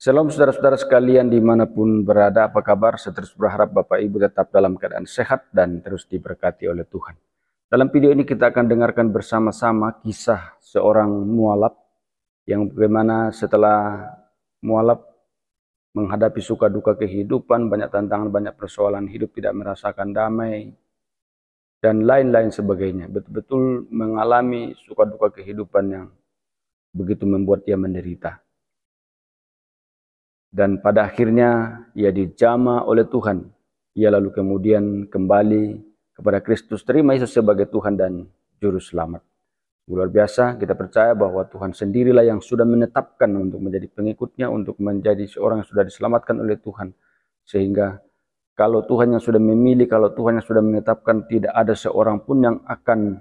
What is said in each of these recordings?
Shalom saudara-saudara sekalian dimanapun berada, apa kabar? Saya terus berharap Bapak Ibu tetap dalam keadaan sehat dan terus diberkati oleh Tuhan. Dalam video ini kita akan dengarkan bersama-sama kisah seorang mualaf yang bagaimana setelah mualaf menghadapi suka duka kehidupan, banyak tantangan, banyak persoalan hidup, tidak merasakan damai, dan lain-lain sebagainya. Betul-betul mengalami suka duka kehidupan yang begitu membuat dia menderita. Dan pada akhirnya ia dijamah oleh Tuhan. Ia lalu kemudian kembali kepada Kristus, terima Yesus sebagai Tuhan dan Juru Selamat. Luar biasa, kita percaya bahwa Tuhan sendirilah yang sudah menetapkan untuk menjadi pengikutnya, untuk menjadi seorang yang sudah diselamatkan oleh Tuhan. Sehingga kalau Tuhan yang sudah memilih, kalau Tuhan yang sudah menetapkan, tidak ada seorang pun yang akan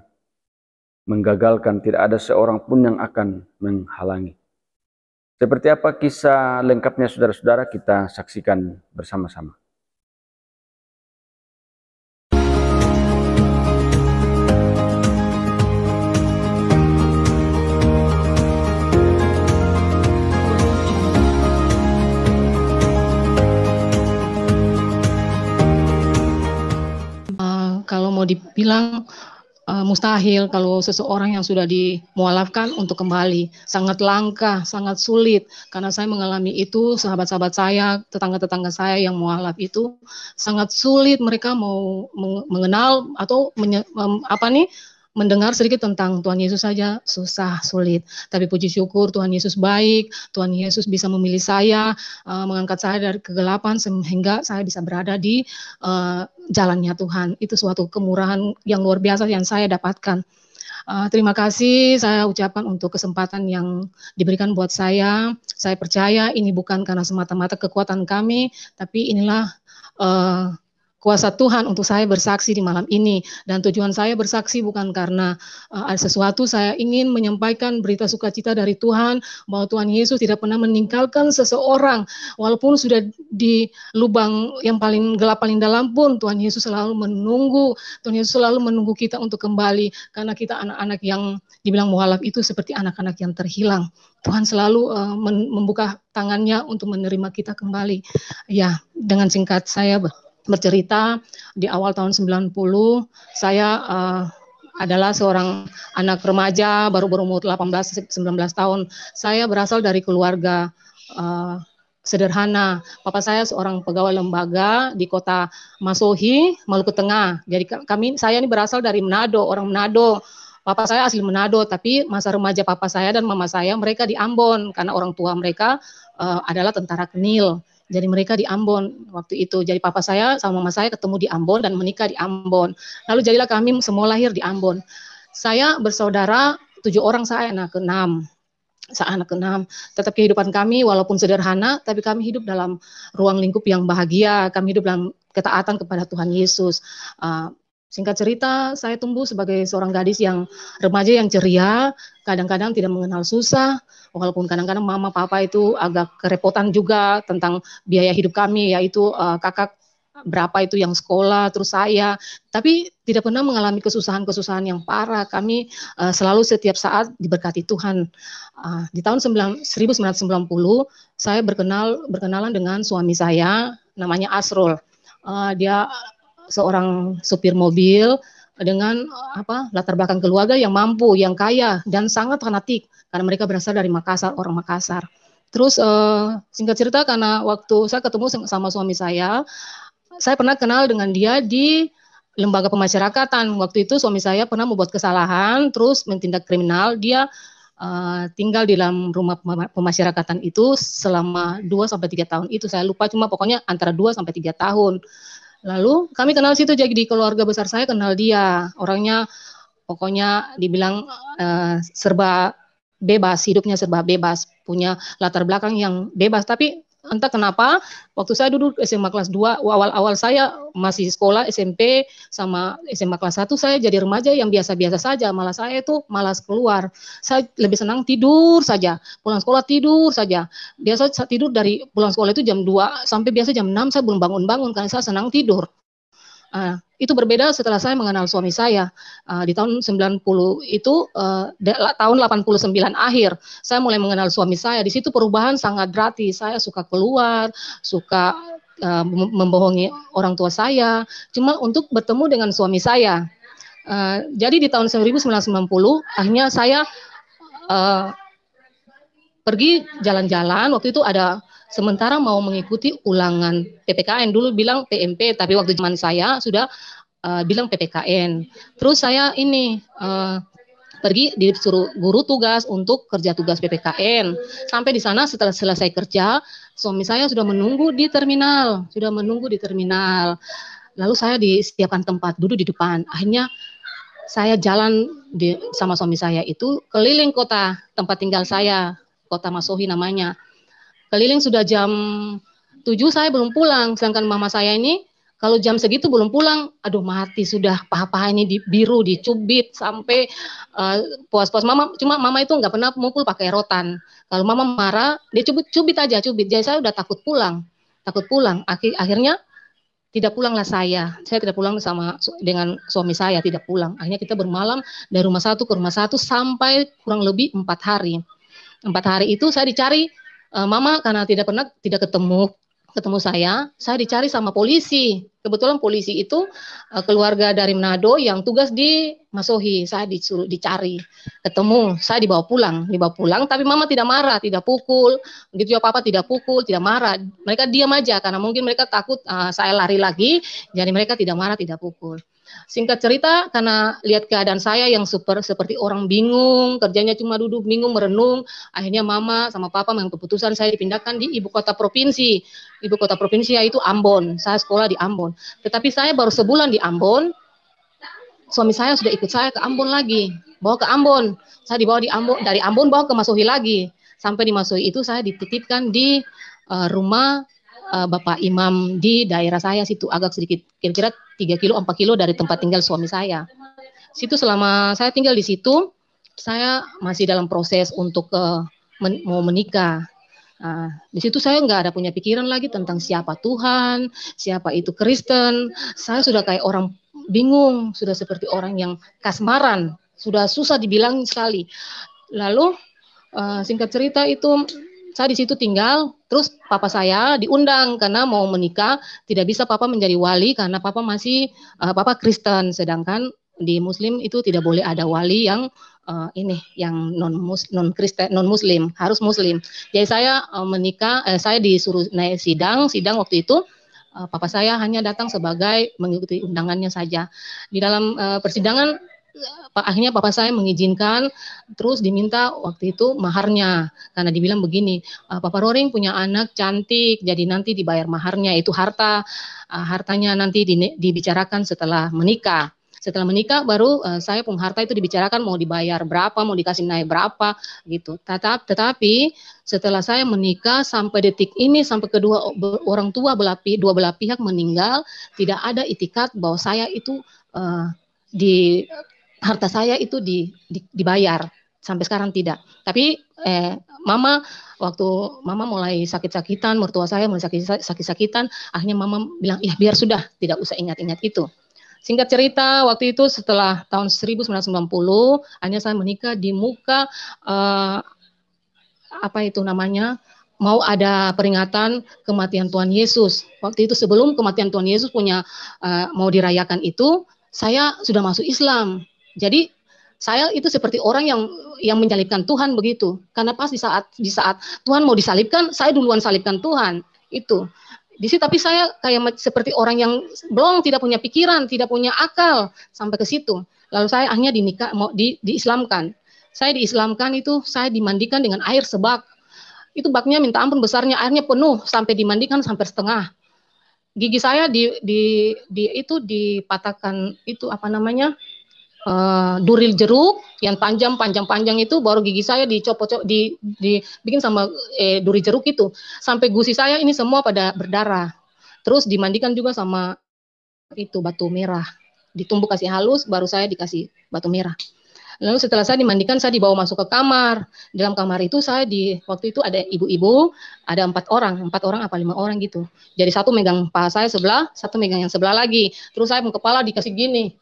menggagalkan, tidak ada seorang pun yang akan menghalangi. Seperti apa kisah lengkapnya saudara-saudara, kita saksikan bersama-sama. Kalau mau dibilang mustahil kalau seseorang yang sudah dimualafkan untuk kembali. Sangat langka, sangat sulit. Karena saya mengalami itu, sahabat-sahabat saya, tetangga-tetangga saya yang mualaf itu, sangat sulit mereka mau mengenal atau mendengar sedikit tentang Tuhan Yesus saja susah, sulit. Tapi puji syukur Tuhan Yesus baik, Tuhan Yesus bisa memilih saya, mengangkat saya dari kegelapan sehingga saya bisa berada di jalannya Tuhan. Itu suatu kemurahan yang luar biasa yang saya dapatkan. Terima kasih saya ucapkan untuk kesempatan yang diberikan buat saya. Saya percaya ini bukan karena semata-mata kekuatan kami, tapi inilah kuasa Tuhan untuk saya bersaksi di malam ini. Dan tujuan saya bersaksi bukan karena ada sesuatu, saya ingin menyampaikan berita sukacita dari Tuhan, bahwa Tuhan Yesus tidak pernah meninggalkan seseorang, walaupun sudah di lubang yang paling gelap, paling dalam pun, Tuhan Yesus selalu menunggu, Tuhan Yesus selalu menunggu kita untuk kembali, karena kita anak-anak yang dibilang mualaf itu seperti anak-anak yang terhilang. Tuhan selalu membuka tangannya untuk menerima kita kembali. Ya, dengan singkat saya bercerita, di awal tahun 90 saya adalah seorang anak remaja baru berumur 18-19 tahun. Saya berasal dari keluarga sederhana. Papa saya seorang pegawai lembaga di kota Masohi, Maluku Tengah. Jadi saya ini berasal dari Manado, orang Manado. Papa saya asli Manado, tapi masa remaja papa saya dan mama saya mereka di Ambon karena orang tua mereka adalah tentara Kenil. Jadi mereka di Ambon waktu itu. Jadi papa saya sama mama saya ketemu di Ambon dan menikah di Ambon. Lalu jadilah kami semua lahir di Ambon. Saya bersaudara 7 orang, saya anak ke-6. Saya anak ke-6. Tetap kehidupan kami walaupun sederhana, tapi kami hidup dalam ruang lingkup yang bahagia. Kami hidup dalam ketaatan kepada Tuhan Yesus. Singkat cerita, saya tumbuh sebagai seorang gadis yang remaja yang ceria, kadang-kadang tidak mengenal susah, walaupun kadang-kadang mama papa itu agak kerepotan juga tentang biaya hidup kami, yaitu kakak berapa itu yang sekolah, terus saya, tapi tidak pernah mengalami kesusahan-kesusahan yang parah. Kami selalu setiap saat diberkati Tuhan. Di tahun 1990, saya berkenalan dengan suami saya, namanya Asrul. Dia seorang supir mobil dengan latar belakang keluarga yang mampu, yang kaya dan sangat fanatik karena mereka berasal dari Makassar, orang Makassar. Terus singkat cerita, karena waktu saya ketemu sama suami saya pernah kenal dengan dia di lembaga pemasyarakatan. Waktu itu suami saya pernah membuat kesalahan, terus mentindak kriminal. Dia tinggal di dalam rumah pemasyarakatan itu selama 2-3 tahun itu. Saya lupa, cuma pokoknya antara 2-3 tahun. Lalu kami kenal situ, jadi di keluarga besar saya kenal dia. Orangnya pokoknya dibilang serba bebas, hidupnya serba bebas, punya latar belakang yang bebas. Tapi entah kenapa, waktu saya duduk SMA kelas 2, awal-awal saya masih sekolah SMP sama SMA kelas 1, saya jadi remaja yang biasa-biasa saja. Malah saya itu malas keluar. Saya lebih senang tidur saja. Pulang sekolah tidur saja. Biasa saya tidur dari pulang sekolah itu jam 2 sampai biasa jam 6 saya belum bangun-bangun karena saya senang tidur. Itu berbeda setelah saya mengenal suami saya. Di tahun 90 itu, tahun 89 akhir, saya mulai mengenal suami saya. Di situ perubahan sangat gratis. Saya suka keluar, suka membohongi orang tua saya, cuma untuk bertemu dengan suami saya. Jadi di tahun 1990, akhirnya saya pergi jalan-jalan. Waktu itu ada sementara mau mengikuti ulangan PPKN, dulu bilang PMP, tapi waktu zaman saya sudah bilang PPKN. Terus saya ini pergi disuruh guru tugas untuk kerja tugas PPKN. Sampai di sana setelah selesai kerja, suami saya sudah menunggu di terminal, Lalu saya disediakan tempat duduk di depan. Akhirnya saya jalan sama suami saya itu keliling kota tempat tinggal saya, kota Masohi namanya. Keliling sudah jam 7 saya belum pulang, sedangkan mama saya ini kalau jam segitu belum pulang, aduh mati sudah, paha-paha ini biru, dicubit sampai puas-puas. Cuma mama itu nggak pernah mukul pakai rotan. Kalau mama marah, dia cubit aja. Jadi saya udah takut pulang. Akhirnya tidak pulanglah saya tidak pulang dengan suami saya, tidak pulang. Akhirnya kita bermalam dari rumah satu ke rumah satu sampai kurang lebih 4 hari. 4 hari itu saya dicari mama karena tidak ketemu saya dicari sama polisi. Kebetulan polisi itu keluarga dari Manado yang tugas di Masohi. Saya disuruh dicari, ketemu, saya dibawa pulang. Tapi mama tidak marah, tidak pukul. Begitu juga papa tidak pukul, tidak marah. Mereka diam aja karena mungkin mereka takut saya lari lagi. Jadi mereka tidak marah, tidak pukul. Singkat cerita, karena lihat keadaan saya yang seperti orang bingung, kerjanya cuma duduk bingung, merenung, akhirnya mama sama papa mengambil keputusan saya dipindahkan di ibu kota provinsi. Ibu kota provinsi yaitu Ambon. Saya sekolah di Ambon. Tetapi saya baru sebulan di Ambon, suami saya sudah ikut saya ke Ambon lagi. Bawa ke Ambon. Saya dibawa dari Ambon bawa ke Masohi lagi. Sampai di Masohi itu saya dititipkan di rumah Bapak Imam di daerah saya situ, agak sedikit, kira-kira 3 kilo, 4 kilo dari tempat tinggal suami saya. Situ selama saya tinggal di situ, saya masih dalam proses untuk mau menikah. Di situ saya nggak ada punya pikiran lagi tentang siapa Tuhan, siapa itu Kristen. Saya sudah kayak orang bingung, sudah seperti orang yang kasmaran, sudah susah dibilang sekali. Lalu singkat cerita itu, saya di situ tinggal, terus papa saya diundang karena mau menikah, tidak bisa papa menjadi wali karena papa masih papa Kristen, sedangkan di Muslim itu tidak boleh ada wali yang yang non Kristen, non Muslim, harus Muslim. Jadi saya menikah, saya disuruh naik sidang waktu itu. Papa saya hanya datang sebagai mengikuti undangannya saja. Di dalam persidangan akhirnya papa saya mengizinkan, terus diminta waktu itu maharnya, karena dibilang begini, Papa Roring punya anak cantik, jadi nanti dibayar maharnya, itu hartanya nanti dibicarakan setelah menikah. Setelah menikah baru saya pun harta itu dibicarakan mau dibayar berapa, mau dikasih naik berapa gitu. Tetapi setelah saya menikah sampai detik ini, sampai kedua orang tua dua belah pihak meninggal, tidak ada itikat bahwa saya itu harta saya itu dibayar, sampai sekarang tidak. Tapi waktu mama mulai sakit-sakitan, mertua saya mulai sakit-sakitan, akhirnya mama bilang, ya biar sudah, tidak usah ingat-ingat itu. Singkat cerita, waktu itu setelah tahun 1990, akhirnya saya menikah di muka mau ada peringatan kematian Tuhan Yesus. Waktu itu sebelum kematian Tuhan Yesus mau dirayakan itu, saya sudah masuk Islam. Jadi saya itu seperti orang yang menyalibkan Tuhan begitu. Karena pas di saat Tuhan mau disalibkan, saya duluan salibkan Tuhan. Itu. Di situ tapi saya kayak seperti orang yang belum, tidak punya pikiran, tidak punya akal sampai ke situ. Lalu saya akhirnya diislamkan. Saya diislamkan itu, saya dimandikan dengan air sebak. Itu baknya minta ampun besarnya, airnya penuh sampai dimandikan sampai setengah. Gigi saya dipatahkan itu duril jeruk yang panjang itu, baru gigi saya dicopot dibikin sama duri jeruk itu, sampai gusi saya ini semua pada berdarah. Terus dimandikan juga sama itu batu merah, ditumbuk kasih halus, baru saya dikasih batu merah. Lalu setelah saya dimandikan, saya dibawa masuk ke kamar. Dalam kamar itu waktu itu ada ibu-ibu, ada 4 orang apa 5 orang gitu. Jadi satu megang paha saya sebelah, satu megang yang sebelah lagi. Terus saya kepala dikasih gini.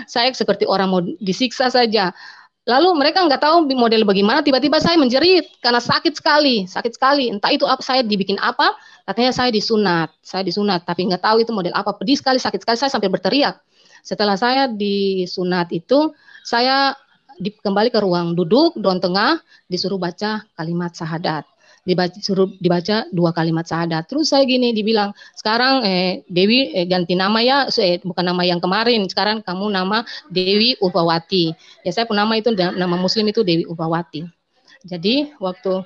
Saya seperti orang mau disiksa saja. Lalu mereka nggak tahu model bagaimana, tiba-tiba saya menjerit karena sakit sekali. Entah itu apa, saya dibikin apa, katanya saya disunat, tapi nggak tahu itu model apa, pedih sekali, sakit sekali, saya sampai berteriak. Setelah saya disunat itu, saya kembali ke ruang duduk, ruang tengah, disuruh baca kalimat syahadat. Suruh dibaca 2 kalimat syahadat. Terus saya gini dibilang, sekarang Dewi ganti nama ya, bukan nama yang kemarin, sekarang kamu nama Dewi Upawati. Ya saya pun nama itu, nama muslim itu Dewi Upawati. Jadi waktu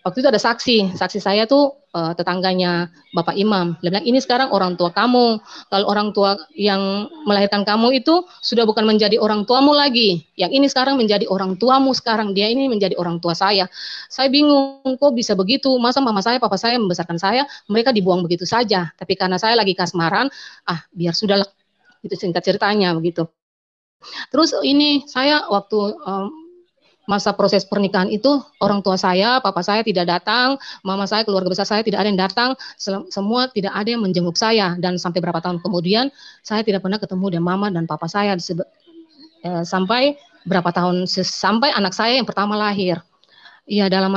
itu ada saksi saya tuh tetangganya Bapak Imam. Dia bilang, ini sekarang orang tua kamu. Kalau orang tua yang melahirkan kamu itu sudah bukan menjadi orang tuamu lagi. Yang ini sekarang menjadi orang tuamu sekarang. Dia ini menjadi orang tua saya. Saya bingung, kok bisa begitu? Masa mama saya, papa saya membesarkan saya, mereka dibuang begitu saja. Tapi karena saya lagi kasmaran, biar sudahlah. Itu singkat ceritanya begitu. Terus ini saya waktu masa proses pernikahan itu, orang tua saya, papa saya tidak datang, mama saya, keluarga besar saya tidak ada yang datang, semua tidak ada yang menjenguk saya. Dan sampai berapa tahun kemudian, saya tidak pernah ketemu dengan mama dan papa saya sampai berapa tahun, sampai anak saya yang pertama lahir. Ya, dalam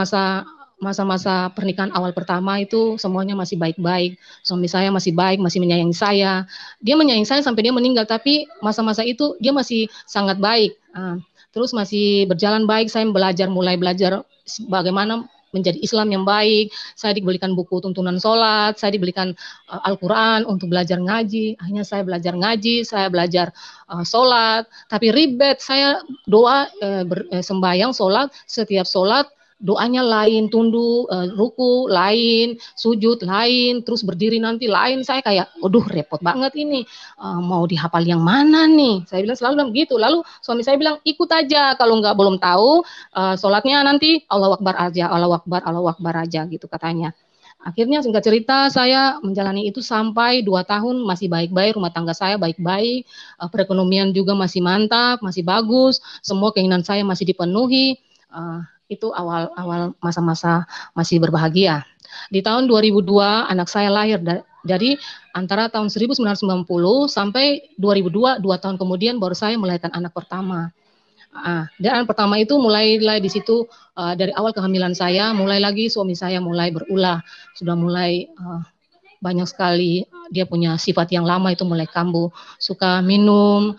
masa-masa pernikahan awal pertama itu semuanya masih baik-baik. Suami saya masih baik, masih menyayangi saya. Dia menyayangi saya sampai dia meninggal, tapi masa-masa itu dia masih sangat baik. Terus masih berjalan baik, saya mulai belajar bagaimana menjadi Islam yang baik. Saya dibelikan buku tuntunan sholat, saya dibelikan Al-Quran untuk belajar ngaji. Akhirnya saya belajar ngaji, saya belajar sholat. Tapi ribet, saya doa sembahyang sholat, setiap sholat doanya lain, tunduk, ruku lain, sujud lain, terus berdiri nanti lain. Saya kayak, waduh repot banget ini, mau dihafal yang mana nih? Saya bilang selalu bilang begitu. Lalu suami saya bilang, ikut aja, kalau nggak belum tahu, sholatnya nanti Allahu Akbar aja, Allahu Akbar aja gitu katanya. Akhirnya singkat cerita saya menjalani itu sampai 2 tahun masih baik-baik, rumah tangga saya baik-baik, perekonomian juga masih mantap, masih bagus, semua keinginan saya masih dipenuhi. Itu awal masa-masa masih berbahagia. Di tahun 2002 anak saya lahir. Jadi antara tahun 1990 sampai 2002, 2 tahun kemudian baru saya melahirkan anak pertama. Dan anak pertama itu mulai di situ, dari awal kehamilan saya, mulai lagi suami saya mulai berulah, sudah mulai banyak sekali dia punya sifat yang lama itu mulai kambuh, suka minum,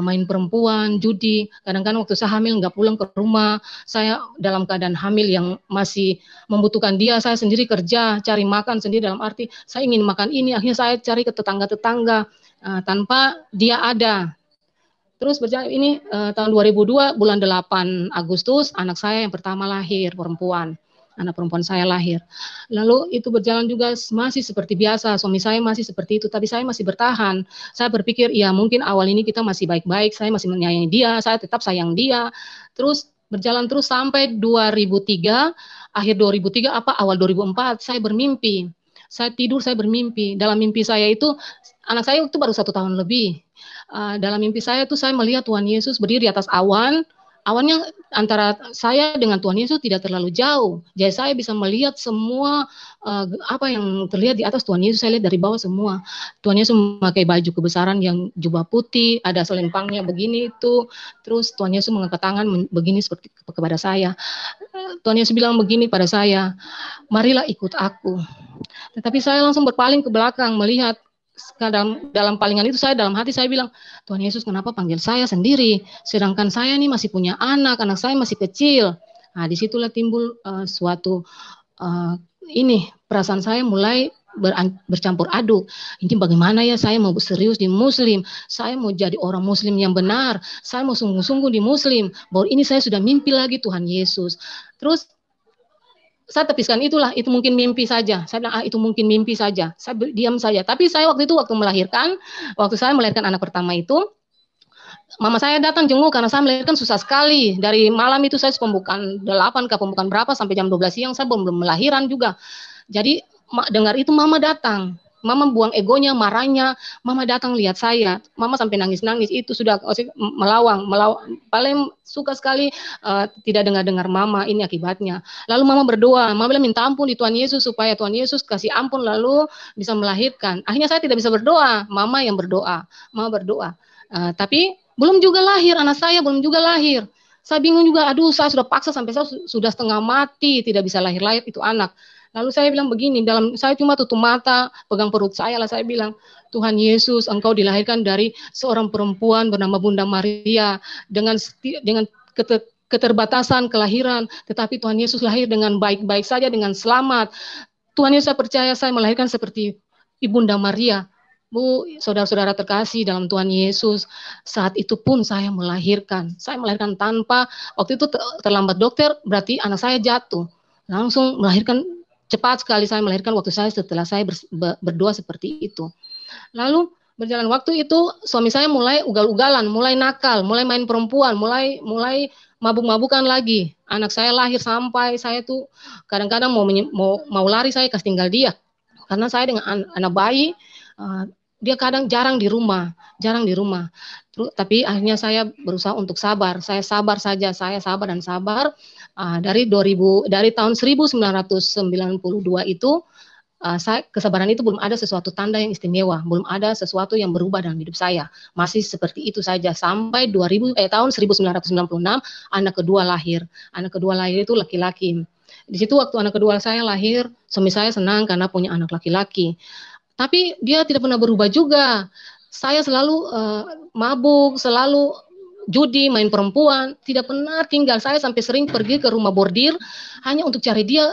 main perempuan, judi. Kadang-kadang waktu saya hamil nggak pulang ke rumah, saya dalam keadaan hamil yang masih membutuhkan dia, saya sendiri kerja, cari makan sendiri, dalam arti saya ingin makan ini, akhirnya saya cari ke tetangga-tetangga tanpa dia ada. Terus berjalan ini tahun 2002 bulan 8 Agustus anak saya yang pertama lahir, perempuan. Anak perempuan saya lahir. Lalu itu berjalan juga masih seperti biasa, suami saya masih seperti itu, tapi saya masih bertahan. Saya berpikir, ya mungkin awal ini kita masih baik-baik, saya masih menyayangi dia, saya tetap sayang dia. Terus berjalan terus sampai 2003, akhir 2003 awal 2004, saya bermimpi. Saya tidur, saya bermimpi. Dalam mimpi saya itu, anak saya itu baru 1 tahun lebih. Dalam mimpi saya itu saya melihat Tuhan Yesus berdiri di atas awan. Awannya antara saya dengan Tuhan Yesus tidak terlalu jauh. Jadi saya bisa melihat semua apa yang terlihat di atas Tuhan Yesus, saya lihat dari bawah semua. Tuhan Yesus memakai baju kebesaran yang jubah putih, ada selempangnya begini itu. Terus Tuhan Yesus mengangkat tangan begini seperti kepada saya. Tuhan Yesus bilang begini pada saya, marilah ikut aku. Tetapi saya langsung berpaling ke belakang melihat. Dalam palingan itu saya dalam hati saya bilang, Tuhan Yesus kenapa panggil saya sendiri, sedangkan saya ini masih punya anak saya masih kecil. Nah disitulah timbul suatu perasaan saya mulai bercampur aduk. Ini bagaimana ya, saya mau serius di Muslim, saya mau jadi orang Muslim yang benar, saya mau sungguh-sungguh di Muslim, bahwa ini saya sudah mimpi lagi Tuhan Yesus. Terus saya tepiskan itu mungkin mimpi saja. Saya bilang, itu mungkin mimpi saja. Saya diam saja. Tapi saya waktu saya melahirkan anak pertama itu, mama saya datang jenguk karena saya melahirkan susah sekali. Dari malam itu saya pembukaan 8 ke pembukaan berapa sampai jam 12 siang saya belum melahiran juga. Jadi dengar itu mama datang. Mama buang egonya, marahnya. Mama datang lihat saya. Mama sampai nangis-nangis. Itu sudah melawang. Paling suka sekali tidak dengar-dengar mama. Ini akibatnya. Lalu mama berdoa. Mama bilang minta ampun di Tuhan Yesus supaya Tuhan Yesus kasih ampun lalu bisa melahirkan. Akhirnya saya tidak bisa berdoa. Mama yang berdoa. Mama berdoa. Tapi belum juga lahir. Anak saya belum juga lahir. Saya bingung juga. Aduh, saya sudah paksa sampai saya sudah setengah mati. Tidak bisa lahir-lahir itu anak. Lalu saya bilang begini, saya cuma tutup mata, pegang perut saya lah, saya bilang, Tuhan Yesus, Engkau dilahirkan dari seorang perempuan bernama Bunda Maria dengan keterbatasan kelahiran, tetapi Tuhan Yesus lahir dengan baik-baik saja, dengan selamat. Tuhan Yesus, saya percaya saya melahirkan seperti Ibunda Maria. Bu, saudara-saudara terkasih dalam Tuhan Yesus, saat itu pun saya melahirkan. Saya melahirkan tanpa, waktu itu terlambat dokter, berarti anak saya jatuh. Langsung melahirkan. Cepat sekali saya melahirkan waktu saya setelah saya berdoa seperti itu. Lalu berjalan waktu itu suami saya mulai ugal-ugalan, mulai nakal, mulai main perempuan, mulai mabuk-mabukan lagi. Anak saya lahir sampai saya tuh kadang-kadang mau lari saya kasih tinggal dia. Karena saya dengan anak bayi dia kadang jarang di rumah. Tapi akhirnya saya berusaha untuk sabar. Saya sabar saja, saya sabar dan sabar. Dari tahun 1992 itu kesabaran itu belum ada sesuatu tanda yang istimewa, belum ada sesuatu yang berubah dalam hidup saya. Masih seperti itu saja sampai tahun 1996 anak kedua lahir. Anak kedua lahir itu laki-laki. Di situ waktu anak kedua saya lahir, suami saya senang karena punya anak laki-laki. Tapi dia tidak pernah berubah juga. Saya selalu mabuk, selalu judi, main perempuan, tidak pernah tinggal. Saya sampai sering pergi ke rumah bordir hanya untuk cari dia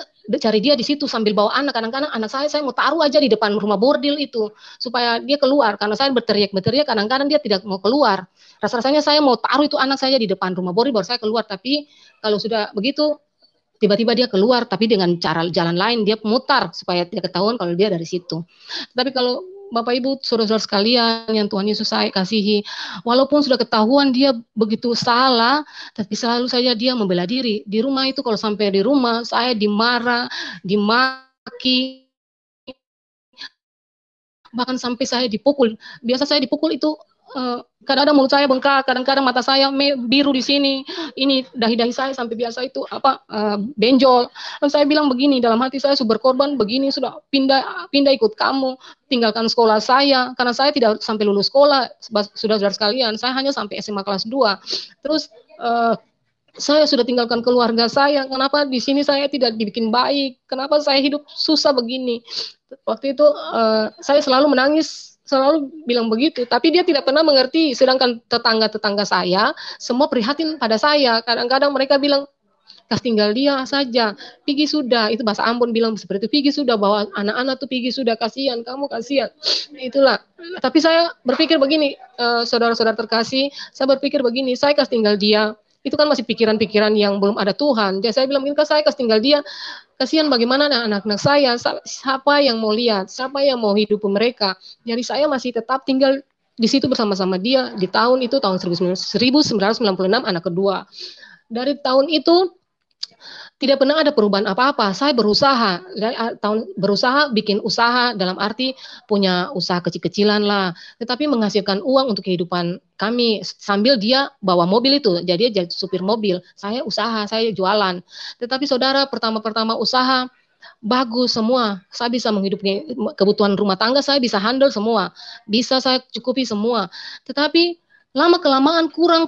di situ sambil bawa anak. Kadang-kadang anak saya mau taruh aja di depan rumah bordil itu supaya dia keluar. Karena saya berteriak, kadang-kadang dia tidak mau keluar. Rasa-rasanya saya mau taruh itu anak saya di depan rumah bordil baru saya keluar. Tapi kalau sudah begitu, tiba-tiba dia keluar, tapi dengan cara jalan lain dia mutar supaya tidak ketahuan kalau dia dari situ. Tapi kalau Bapak Ibu, saudara-saudara sekalian yang Tuhan Yesus saya kasihi, walaupun sudah ketahuan dia begitu salah, tapi selalu saja dia membela diri. Di rumah itu kalau sampai di rumah, saya dimarah, dimaki, bahkan sampai saya dipukul. Biasa saya dipukul itu kadang-kadang mulut saya bengkak, kadang-kadang mata saya biru di sini, ini dahi-dahi saya sampai biasa itu benjol. Lalu saya bilang begini, dalam hati saya sudah berkorban begini, sudah pindah ikut kamu, tinggalkan sekolah saya, karena saya tidak sampai lulus sekolah, saudara sekalian, saya hanya sampai SMA kelas 2. Terus saya sudah tinggalkan keluarga saya, kenapa di sini saya tidak dibikin baik, kenapa saya hidup susah begini. Waktu itu saya selalu menangis, selalu bilang begitu, tapi dia tidak pernah mengerti. Sedangkan tetangga-tetangga saya semua prihatin pada saya. Kadang-kadang mereka bilang, kasih tinggal dia saja, pergi sudah. Itu bahasa Ambon bilang seperti itu, pergi sudah, bawa anak-anak tuh pergi sudah, kasihan, kamu kasihan. Itulah. Tapi saya berpikir begini, saudara-saudara terkasih, saya berpikir begini, saya kasih tinggal dia. Itu kan masih pikiran-pikiran yang belum ada Tuhan. Jadi saya bilang, ini kan saya kasih tinggal dia, kasihan bagaimana anak-anak saya, siapa yang mau lihat, siapa yang mau hidup mereka. Jadi saya masih tetap tinggal di situ bersama-sama dia di tahun itu, tahun 1996, anak kedua. Dari tahun itu tidak pernah ada perubahan apa-apa. Saya berusaha bikin usaha, dalam arti punya usaha kecil-kecilan lah, tetapi menghasilkan uang untuk kehidupan kami sambil dia bawa mobil itu. Jadi dia jadi supir mobil, saya usaha, saya jualan. Tetapi saudara, pertama-pertama usaha bagus semua, saya bisa menghidupi kebutuhan rumah tangga, saya bisa handle semua, bisa saya cukupi semua. Tetapi lama kelamaan kurang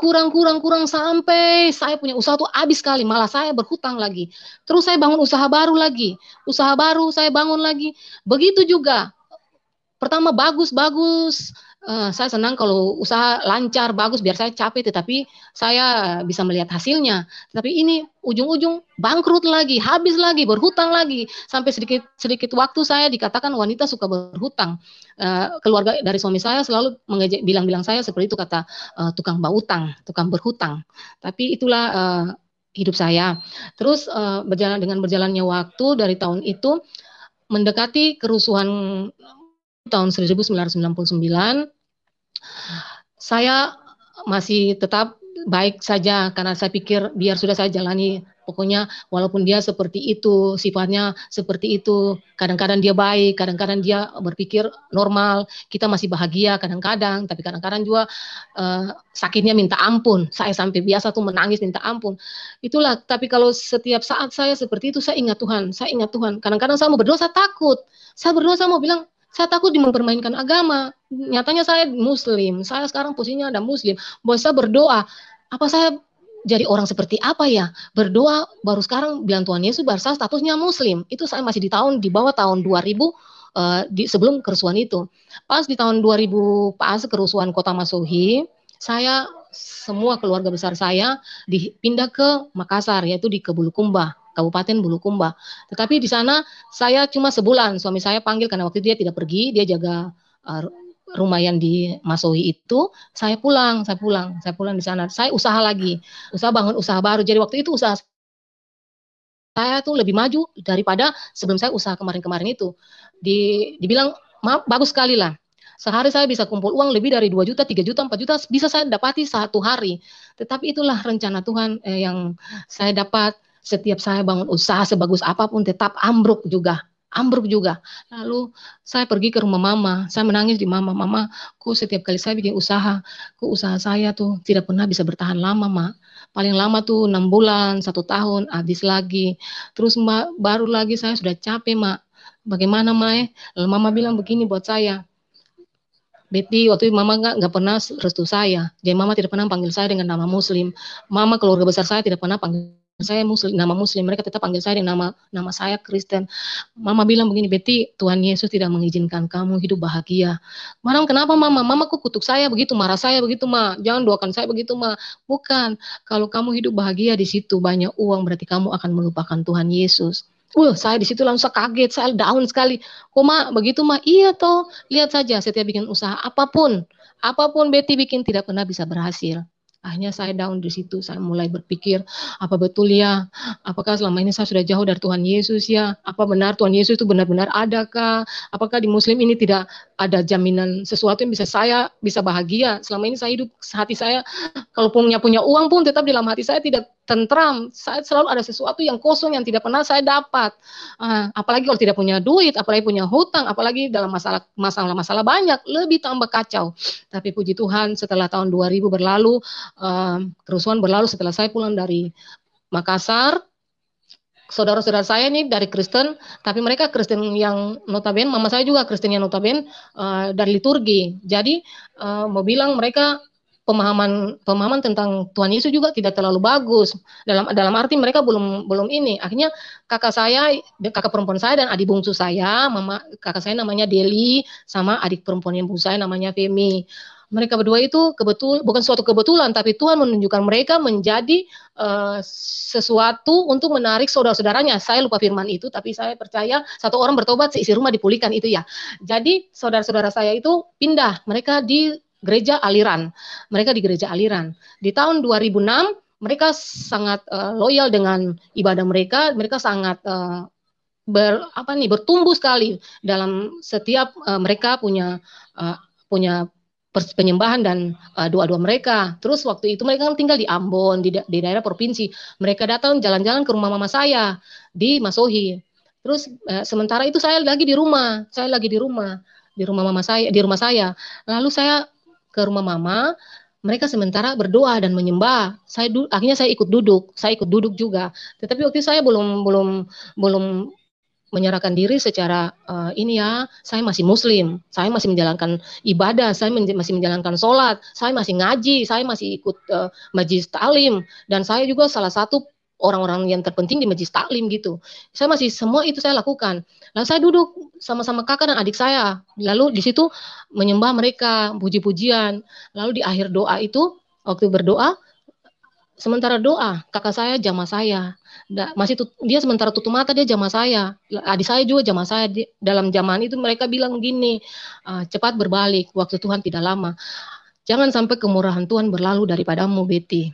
sampai saya punya usaha tuh habis sekali, malah saya berhutang lagi. Terus saya bangun usaha baru saya bangun lagi. Begitu juga. Pertama bagus, saya senang kalau usaha lancar, bagus, biar saya capek, tetapi saya bisa melihat hasilnya. Tapi ini ujung-ujung bangkrut lagi, habis lagi, berhutang lagi. Sampai sedikit waktu saya dikatakan wanita suka berhutang. Keluarga dari suami saya selalu bilang saya seperti itu, kata tukang berhutang. Tapi itulah hidup saya. Terus dengan berjalannya waktu dari tahun itu, mendekati kerusuhan tahun 1999, saya masih tetap baik saja karena saya pikir biar sudah saya jalani Pokoknya walaupun dia seperti itu, sifatnya seperti itu, kadang-kadang dia baik, kadang-kadang dia berpikir normal, kita masih bahagia kadang-kadang, tapi kadang-kadang juga sakitnya minta ampun. Saya sampai biasa tuh menangis minta ampun. Itulah, tapi kalau setiap saat saya seperti itu, saya ingat Tuhan, saya ingat Tuhan. Kadang-kadang saya mau berdoa, saya takut. Saya berdoa, saya mau bilang, saya takut mempermainkan agama. Nyatanya saya Muslim, saya sekarang posisinya ada Muslim. Bahwa saya berdoa, apa saya jadi orang seperti apa ya? Berdoa baru sekarang bilang Tuhan Yesus baru saya statusnya Muslim. Itu saya masih di bawah tahun 2000 sebelum kerusuhan itu. Pas di tahun 2000 pas kerusuhan Kota Masohi, saya semua keluarga besar saya dipindah ke Makassar, yaitu di Bulukumba, Kabupaten Bulukumba. Tetapi di sana saya cuma sebulan. Suami saya panggil karena waktu itu dia tidak pergi, dia jaga rumah yang di Masohi itu. Saya pulang di sana. Saya usaha lagi, bangun usaha baru. Jadi waktu itu usaha saya tuh lebih maju daripada sebelum saya usaha kemarin-kemarin itu. Dibilang maaf, bagus sekali lah. Sehari saya bisa kumpul uang lebih dari 2 juta, 3 juta, 4 juta, bisa saya dapati satu hari. Tetapi itulah rencana Tuhan yang saya dapat. Setiap saya bangun usaha sebagus apapun tetap ambruk juga. Lalu saya pergi ke rumah mama, saya menangis di mama. Mama, kok setiap kali saya bikin usaha, kok usaha saya tuh tidak pernah bisa bertahan lama, Mak. Paling lama tuh 6 bulan, 1 tahun, habis lagi. Terus baru lagi saya sudah capek, Mak. Bagaimana, Mak? Lalu mama bilang begini buat saya, Betty, waktu itu mama nggak pernah restu saya. Jadi mama tidak pernah panggil saya dengan nama Muslim. Mama keluarga besar saya tidak pernah panggil saya Muslim, nama Muslim. Mereka tetap panggil saya dengan nama saya Kristen. Mama bilang begini, Betty, Tuhan Yesus tidak mengizinkan kamu hidup bahagia. Madam, kenapa Mama? Mama kok kutuk saya begitu, marah saya begitu, Ma. Jangan doakan saya begitu, Ma. Bukan. Kalau kamu hidup bahagia di situ banyak uang, berarti kamu akan melupakan Tuhan Yesus. Saya di situ langsung kaget, saya down sekali. Kok Ma, begitu Ma? Iya toh, lihat saja setiap bikin usaha apapun Betty bikin tidak pernah bisa berhasil. Akhirnya saya down di situ, saya mulai berpikir, apa betul ya? Apakah selama ini saya sudah jauh dari Tuhan Yesus ya? Apa benar Tuhan Yesus itu benar-benar adakah? Apakah di Muslim ini tidak ada jaminan sesuatu yang saya bisa bahagia? Selama ini saya hidup, hati saya, kalau punya uang pun tetap di dalam hati saya tidak tentram. Saya selalu ada sesuatu yang kosong yang tidak pernah saya dapat. Apalagi kalau tidak punya duit, apalagi punya hutang, apalagi dalam masalah banyak, lebih tambah kacau. Tapi puji Tuhan, setelah tahun 2000 berlalu, kerusuhan berlalu, setelah saya pulang dari Makassar, saudara-saudara saya ini dari Kristen, tapi mereka Kristen yang notabene, mama saya juga Kristen yang notabene dari liturgi. Jadi mau bilang mereka pemahaman tentang Tuhan Yesus juga tidak terlalu bagus. Dalam arti mereka belum ini. Akhirnya kakak perempuan saya dan adik bungsu saya, kakak saya namanya Deli, sama adik perempuan yang bungsu saya namanya Femi. Mereka berdua itu bukan suatu kebetulan, tapi Tuhan menunjukkan mereka menjadi sesuatu untuk menarik saudara-saudaranya. Saya lupa firman itu, tapi saya percaya satu orang bertobat, seisi rumah dipulihkan itu ya. Jadi saudara-saudara saya itu pindah, mereka di gereja aliran. Di tahun 2006, mereka sangat loyal dengan ibadah mereka. Mereka sangat bertumbuh sekali dalam setiap mereka punya penyembahan dan doa-doa mereka. Terus waktu itu mereka kan tinggal di Ambon, di daerah provinsi. Mereka datang jalan-jalan ke rumah mama saya di Masohi. Terus sementara itu saya lagi di rumah mama saya, di rumah saya. Lalu saya ke rumah mama, mereka sementara berdoa dan menyembah. Akhirnya saya ikut duduk juga. Tetapi waktu itu saya belum menyerahkan diri secara saya masih Muslim, saya masih menjalankan ibadah, saya masih menjalankan sholat, saya masih ngaji, saya masih ikut majelis taklim, dan saya juga salah satu orang-orang yang terpenting di majelis taklim gitu. Saya masih semua itu saya lakukan. Lalu saya duduk sama-sama kakak dan adik saya, lalu di situ menyembah mereka, puji-pujian. Lalu di akhir doa itu, waktu berdoa, sementara doa, kakak saya jamah saya. Dia sementara tutup mata, dia jamah saya. Adik saya juga jamah saya. Dalam jamahan itu mereka bilang gini, cepat berbalik, waktu Tuhan tidak lama. Jangan sampai kemurahan Tuhan berlalu daripadamu, Betty.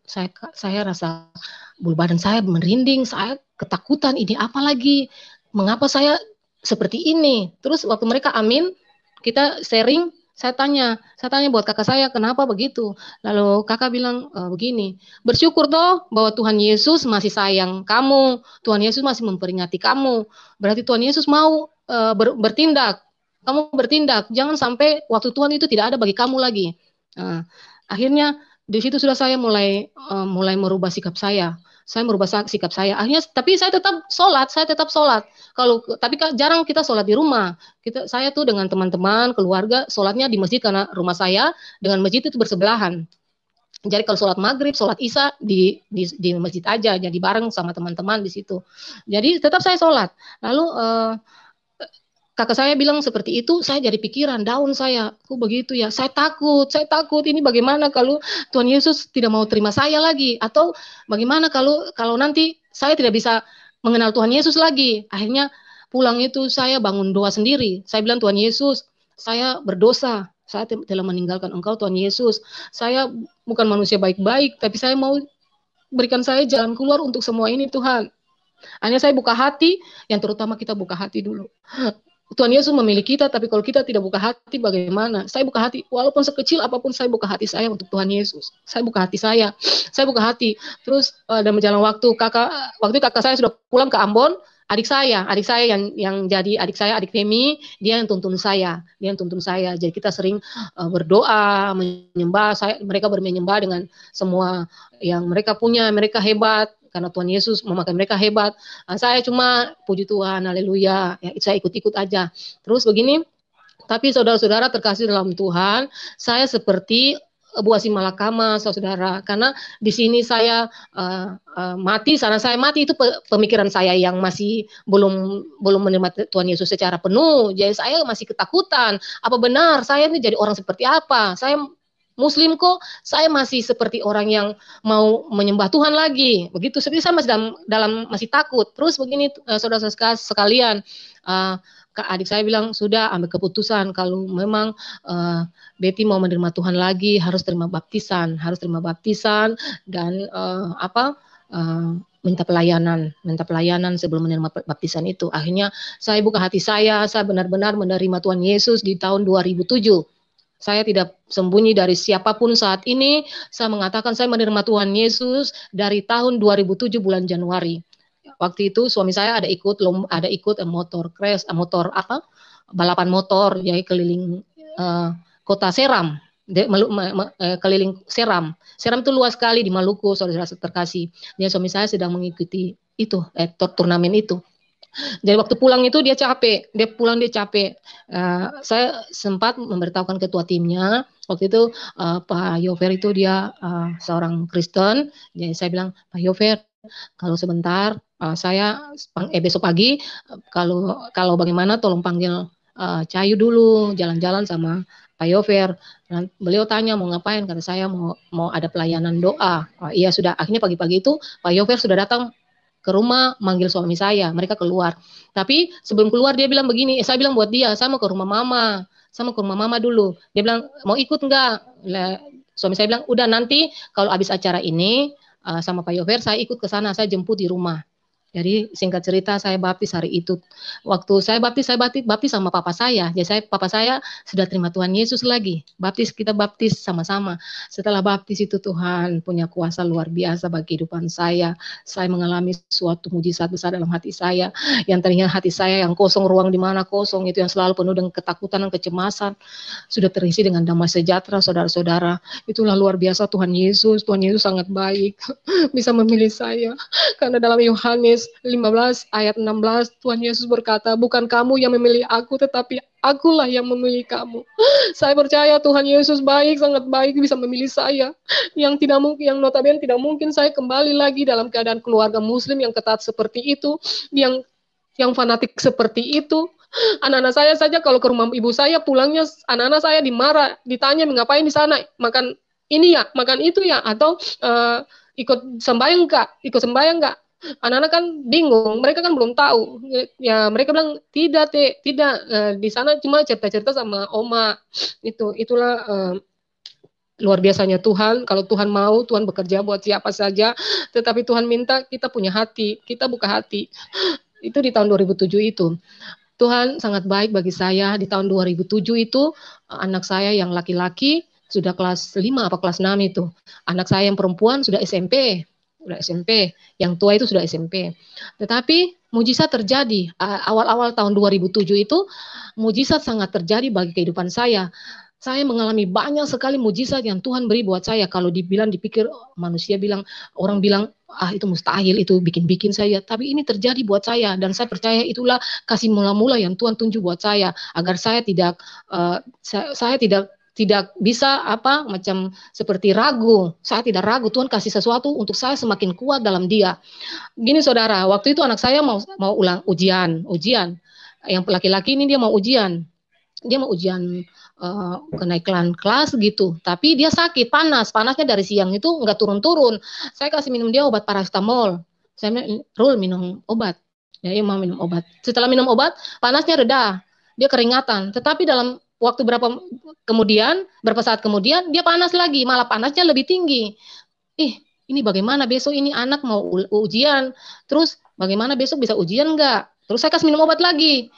Saya rasa bulu badan saya merinding, saya ketakutan, ini apa lagi? Mengapa saya seperti ini? Terus waktu mereka amin, kita sharing, Saya tanya buat kakak saya, kenapa begitu? Lalu kakak bilang begini, bersyukur toh bahwa Tuhan Yesus masih sayang kamu, Tuhan Yesus masih memperingati kamu. Berarti Tuhan Yesus mau bertindak. Kamu bertindak, jangan sampai waktu Tuhan itu tidak ada bagi kamu lagi. Akhirnya di situ sudah saya mulai merubah sikap saya. Saya merubah sikap saya. Akhirnya, tapi saya tetap sholat. Tapi jarang kita sholat di rumah. Saya tuh dengan teman-teman, keluarga, sholatnya di masjid karena rumah saya dengan masjid itu bersebelahan. Jadi kalau sholat maghrib, sholat isya di masjid aja, jadi bareng sama teman-teman di situ. Jadi tetap saya sholat. Lalu kakak saya bilang seperti itu, saya jadi pikiran, down saya, kok begitu ya, saya takut, ini bagaimana kalau Tuhan Yesus tidak mau terima saya lagi, atau bagaimana kalau nanti saya tidak bisa mengenal Tuhan Yesus lagi. Akhirnya pulang itu saya bangun doa sendiri, saya bilang, Tuhan Yesus, saya berdosa, saya telah meninggalkan Engkau Tuhan Yesus, saya bukan manusia baik-baik, tapi saya mau berikan saya jalan keluar untuk semua ini Tuhan. Hanya saya buka hati, yang terutama kita buka hati dulu. Tuhan Yesus memilih kita, tapi kalau kita tidak buka hati, bagaimana? Saya buka hati, walaupun sekecil apapun, saya buka hati saya untuk Tuhan Yesus. Saya buka hati saya buka hati. Terus dan berjalan waktu kakak saya sudah pulang ke Ambon, adik saya yang jadi adik Femi, dia yang tuntun saya. Jadi kita sering berdoa, menyembah. Mereka menyembah dengan semua yang mereka punya, mereka hebat. Karena Tuhan Yesus memakai mereka hebat. Saya cuma puji Tuhan, haleluya. Ya, saya ikut-ikut aja. Terus begini, tapi saudara-saudara terkasih dalam Tuhan, saya seperti Bu Asim Malakama, saudara. Karena di sini saya mati, sana saya mati, itu pemikiran saya yang masih belum menerima Tuhan Yesus secara penuh. Jadi saya masih ketakutan. Apa benar saya ini jadi orang seperti apa? Saya Muslim kok, saya masih seperti orang yang mau menyembah Tuhan lagi. Begitu, seperti saya masih masih takut. Terus begini, saudara-saudara sekalian, adik saya bilang, sudah ambil keputusan kalau memang Betty mau menerima Tuhan lagi, harus terima baptisan dan minta pelayanan sebelum menerima baptisan itu. Akhirnya saya buka hati saya benar-benar menerima Tuhan Yesus di tahun 2007. Saya tidak sembunyi dari siapapun saat ini. Saya mengatakan saya menerima Tuhan Yesus dari tahun 2007 bulan Januari. Waktu itu suami saya ada ikut balapan motor, jadi keliling kota Seram, keliling Seram. Seram itu luas sekali di Maluku, saudara terkasih. Jadi suami saya sedang mengikuti itu turnamen itu. Jadi waktu pulang itu dia capek. Saya sempat memberitahukan ketua timnya. Waktu itu Pak Yofer itu dia seorang Kristen. Jadi saya bilang, Pak Yofer, kalau sebentar saya besok pagi kalau bagaimana tolong panggil Cayu dulu jalan-jalan sama Pak Yofer. Dan beliau tanya mau ngapain, kata saya mau ada pelayanan doa. Iya sudah. Akhirnya pagi-pagi itu Pak Yofer sudah datang ke rumah manggil suami saya, mereka keluar. Tapi sebelum keluar dia bilang begini, saya bilang buat dia, saya mau ke rumah mama dulu. Dia bilang, mau ikut enggak? Suami saya bilang, udah nanti kalau habis acara ini sama Pak Yofer, saya ikut ke sana, saya jemput di rumah. Jadi singkat cerita saya baptis hari itu. Waktu saya baptis sama papa saya. Jadi papa saya sudah terima Tuhan Yesus lagi. Kita baptis sama-sama. Setelah baptis itu Tuhan punya kuasa luar biasa bagi kehidupan saya. Saya mengalami suatu mujizat besar dalam hati saya. Yang tadinya hati saya yang kosong, ruang di mana kosong, itu yang selalu penuh dengan ketakutan dan kecemasan, sudah terisi dengan damai sejahtera, saudara-saudara. Itulah luar biasa Tuhan Yesus. Tuhan Yesus sangat baik. Bisa memilih saya. Karena dalam Yohanes 15 ayat 16 Tuhan Yesus berkata, bukan kamu yang memilih aku, tetapi akulah yang memilih kamu. Saya percaya Tuhan Yesus baik, sangat baik, bisa memilih saya. Yang notabene tidak mungkin saya kembali lagi dalam keadaan keluarga Muslim yang ketat seperti itu, yang fanatik seperti itu. Anak-anak saya saja kalau ke rumah ibu saya pulangnya, anak-anak saya dimarah, ditanya ngapain di sana, makan ini ya, makan itu ya, atau ikut sembahyang enggak? Anak-anak kan bingung, mereka kan belum tahu. Ya mereka bilang tidak di sana cuma cerita-cerita sama oma. Itulah luar biasanya Tuhan. Kalau Tuhan mau, Tuhan bekerja buat siapa saja. Tetapi Tuhan minta kita punya hati, kita buka hati. Itu di tahun 2007 itu. Tuhan sangat baik bagi saya. Di tahun 2007 itu anak saya yang laki-laki sudah kelas 5 apa kelas 6 itu. Anak saya yang perempuan sudah SMP. Sudah SMP. Yang tua itu sudah SMP. Tetapi mujizat terjadi. Awal-awal tahun 2007 itu mujizat sangat terjadi bagi kehidupan saya. Saya mengalami banyak sekali mujizat yang Tuhan beri buat saya. Kalau dibilang, dipikir manusia bilang, orang bilang, ah itu mustahil, itu bikin-bikin saya. Tapi ini terjadi buat saya, dan saya percaya itulah kasih mula-mula yang Tuhan tunjuk buat saya, agar saya tidak saya tidak bisa apa macam seperti ragu. Saya tidak ragu, Tuhan kasih sesuatu untuk saya semakin kuat dalam Dia. Gini saudara, waktu itu anak saya mau ulang ujian. Yang laki-laki ini dia mau ujian kenaikan kelas gitu, tapi dia sakit, panasnya dari siang itu nggak turun-turun. Saya kasih minum dia obat paracetamol. Saya Rul minum obat. Ya, dia mau minum obat. Setelah minum obat, panasnya reda, dia keringatan. Tetapi dalam waktu berapa saat kemudian dia panas lagi, malah panasnya lebih tinggi. Ini bagaimana besok ini anak mau ujian, terus bagaimana besok bisa ujian nggak? Terus saya kasih minum obat lagi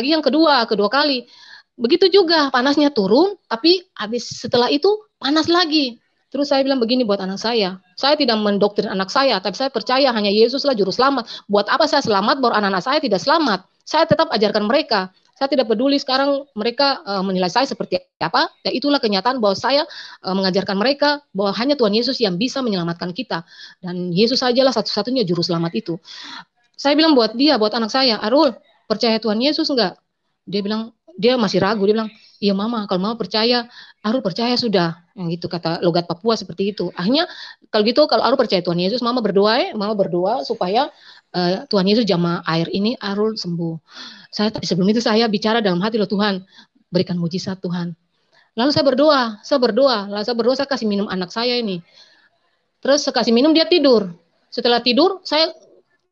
yang kedua kali. Begitu juga panasnya turun, tapi setelah itu panas lagi. Terus saya bilang begini buat anak saya tidak mendoktrin anak saya, tapi saya percaya hanya Yesuslah juru selamat. Buat apa saya selamat baru anak-anak saya tidak selamat? Saya tetap ajarkan mereka. Saya tidak peduli sekarang mereka menilai saya seperti apa. Ya itulah kenyataan bahwa saya mengajarkan mereka bahwa hanya Tuhan Yesus yang bisa menyelamatkan kita. Dan Yesus sajalah satu-satunya juru selamat itu. Saya bilang buat anak saya, Arul, percaya Tuhan Yesus enggak? Dia bilang, dia masih ragu, dia bilang, iya mama, kalau mama percaya, Arul percaya sudah. Yang gitu kata logat Papua seperti itu. Akhirnya kalau Arul percaya Tuhan Yesus, mama berdoa supaya Tuhan Yesus jamah air ini Arul sembuh. Sebelum itu saya bicara dalam hati, loh Tuhan, berikan mujizat Tuhan. Lalu saya berdoa, saya kasih minum anak saya ini. Terus saya kasih minum, dia tidur. Setelah tidur, saya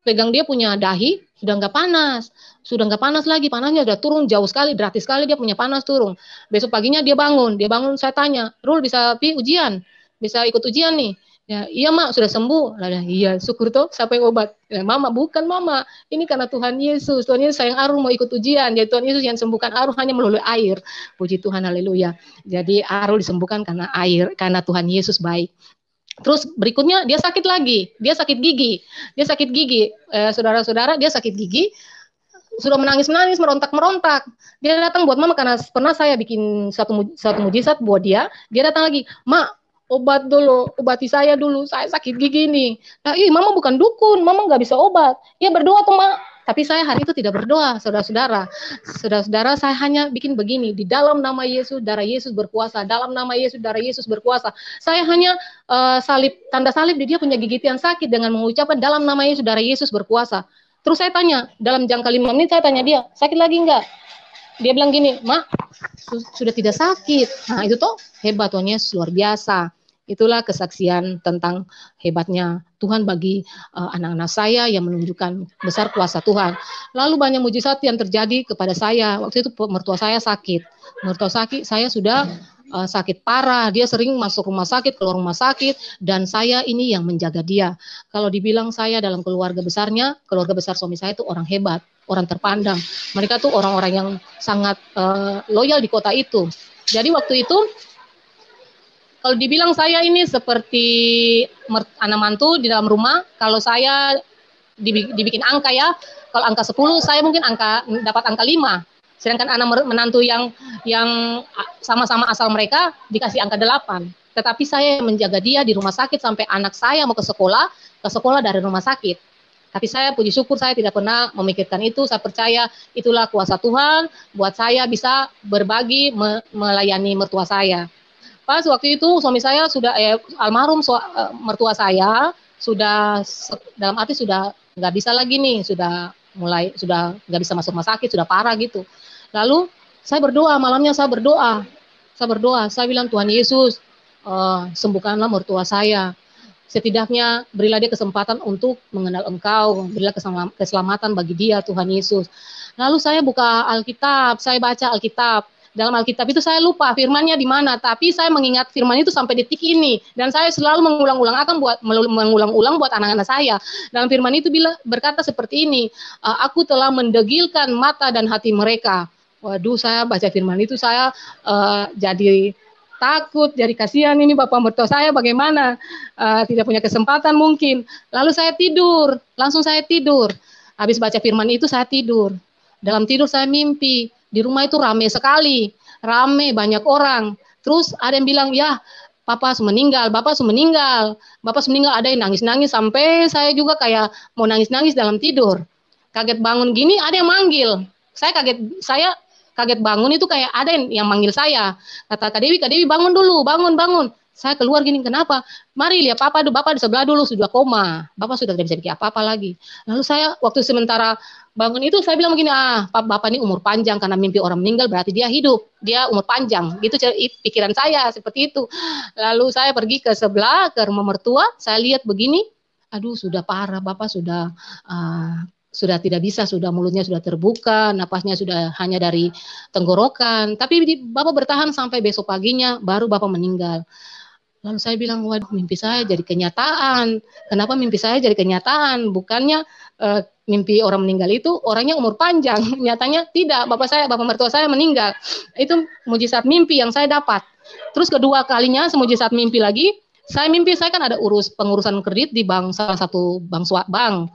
pegang dia punya dahi, sudah nggak panas lagi, panasnya sudah turun jauh sekali, drastis sekali, dia punya panas turun. Besok paginya dia bangun, saya tanya, Rul bisa ikut ujian nih? Ya, iya mak, sudah sembuh. Iya, syukur toh, siapa yang obat? Ya, mama, bukan mama, ini karena Tuhan Yesus sayang Arul mau ikut ujian, jadi Tuhan Yesus yang sembuhkan Arul hanya melalui air. Puji Tuhan, haleluya. Jadi Arul disembuhkan karena air, karena Tuhan Yesus baik. Terus berikutnya dia sakit lagi, dia sakit gigi, saudara-saudara, dia sakit gigi, sudah menangis, merontak. Dia datang buat mama karena pernah saya bikin satu mujizat buat dia datang lagi, mak, obati saya dulu, saya sakit gigi nih. Nah, mama bukan dukun, mama nggak bisa obat. Ya berdoa tuh mak. Tapi saya hari itu tidak berdoa, saudara-saudara. Saudara-saudara, saya hanya bikin begini, di dalam nama Yesus, darah Yesus berkuasa. Dalam nama Yesus, darah Yesus berkuasa. Saya hanya tanda salib di dia punya gigit yang sakit dengan mengucapkan dalam nama Yesus, darah Yesus berkuasa. Terus saya tanya, dalam jangka 5 menit saya tanya dia, sakit lagi enggak? Dia bilang gini, mak, sudah tidak sakit. Nah itu tuh hebat, Tuhan Yesus luar biasa. Itulah kesaksian tentang hebatnya Tuhan bagi anak-anak saya yang menunjukkan besar kuasa Tuhan. Lalu banyak mujizat yang terjadi kepada saya. Waktu itu mertua saya sakit. Saya sudah sakit parah. Dia sering masuk rumah sakit, keluar rumah sakit, dan saya ini yang menjaga dia. Kalau dibilang saya dalam keluarga besar suami saya itu orang hebat, orang terpandang. Mereka tuh orang-orang yang sangat loyal di kota itu. Jadi waktu itu kalau dibilang saya ini seperti anak mantu di dalam rumah, kalau saya dibikin angka ya, kalau angka 10 saya mungkin dapat angka 5. Sedangkan anak menantu yang sama-sama asal mereka dikasih angka 8. Tetapi saya menjaga dia di rumah sakit sampai anak saya mau ke sekolah dari rumah sakit. Tapi saya puji syukur saya tidak pernah memikirkan itu. Saya percaya itulah kuasa Tuhan buat saya bisa berbagi melayani mertua saya. Pas waktu itu suami saya sudah almarhum mertua saya sudah dalam arti sudah nggak bisa lagi nih, sudah nggak bisa masuk rumah sakit, sudah parah gitu. Lalu saya berdoa, malamnya saya berdoa, saya bilang Tuhan Yesus sembuhkanlah mertua saya. Setidaknya berilah dia kesempatan untuk mengenal Engkau, berilah keselamatan bagi dia Tuhan Yesus. Lalu saya buka Alkitab, saya baca Alkitab. dalam Alkitab itu saya lupa firmannya di mana, tapi saya mengingat firman itu sampai detik ini, dan saya selalu mengulang-ulang buat anak-anak saya. Dalam firman itu berkata seperti ini, aku telah mendegilkan mata dan hati mereka. Waduh, saya baca firman itu saya jadi takut, jadi kasihan ini bapak mertua saya bagaimana, tidak punya kesempatan mungkin. Lalu saya tidur, langsung saya tidur. Habis baca firman itu saya tidur. Dalam tidur saya mimpi, di rumah itu rame sekali, rame banyak orang. Terus ada yang bilang, ya Bapak meninggal, Bapak meninggal, Bapak meninggal. Ada yang nangis-nangis sampai saya juga kayak mau nangis-nangis dalam tidur. Kaget bangun gini, ada yang manggil. Saya kaget bangun itu kayak ada yang manggil saya. Kata Kak Dewi bangun dulu, bangun. Saya keluar gini, kenapa? Mari lihat Bapak di sebelah dulu sudah koma. Bapak sudah tidak bisa bikin apa-apa lagi. Lalu saya waktu sementara bangun itu saya bilang begini, Bapak ini umur panjang karena mimpi orang meninggal berarti dia hidup. Dia umur panjang. Gitu pikiran saya seperti itu. Lalu saya pergi ke sebelah, ke rumah mertua, saya lihat begini, aduh sudah parah, Bapak sudah tidak bisa, sudah mulutnya sudah terbuka, napasnya sudah hanya dari tenggorokan. Tapi Bapak bertahan sampai besok paginya, baru Bapak meninggal. Lalu saya bilang, waduh mimpi saya jadi kenyataan. Kenapa mimpi saya jadi kenyataan? Bukannya mimpi orang meninggal itu orangnya umur panjang. Nyatanya tidak, bapak mertua saya meninggal. Itu mujizat mimpi yang saya dapat. Terus kedua kalinya semujizat mimpi lagi, saya kan ada pengurusan kredit di salah satu bank.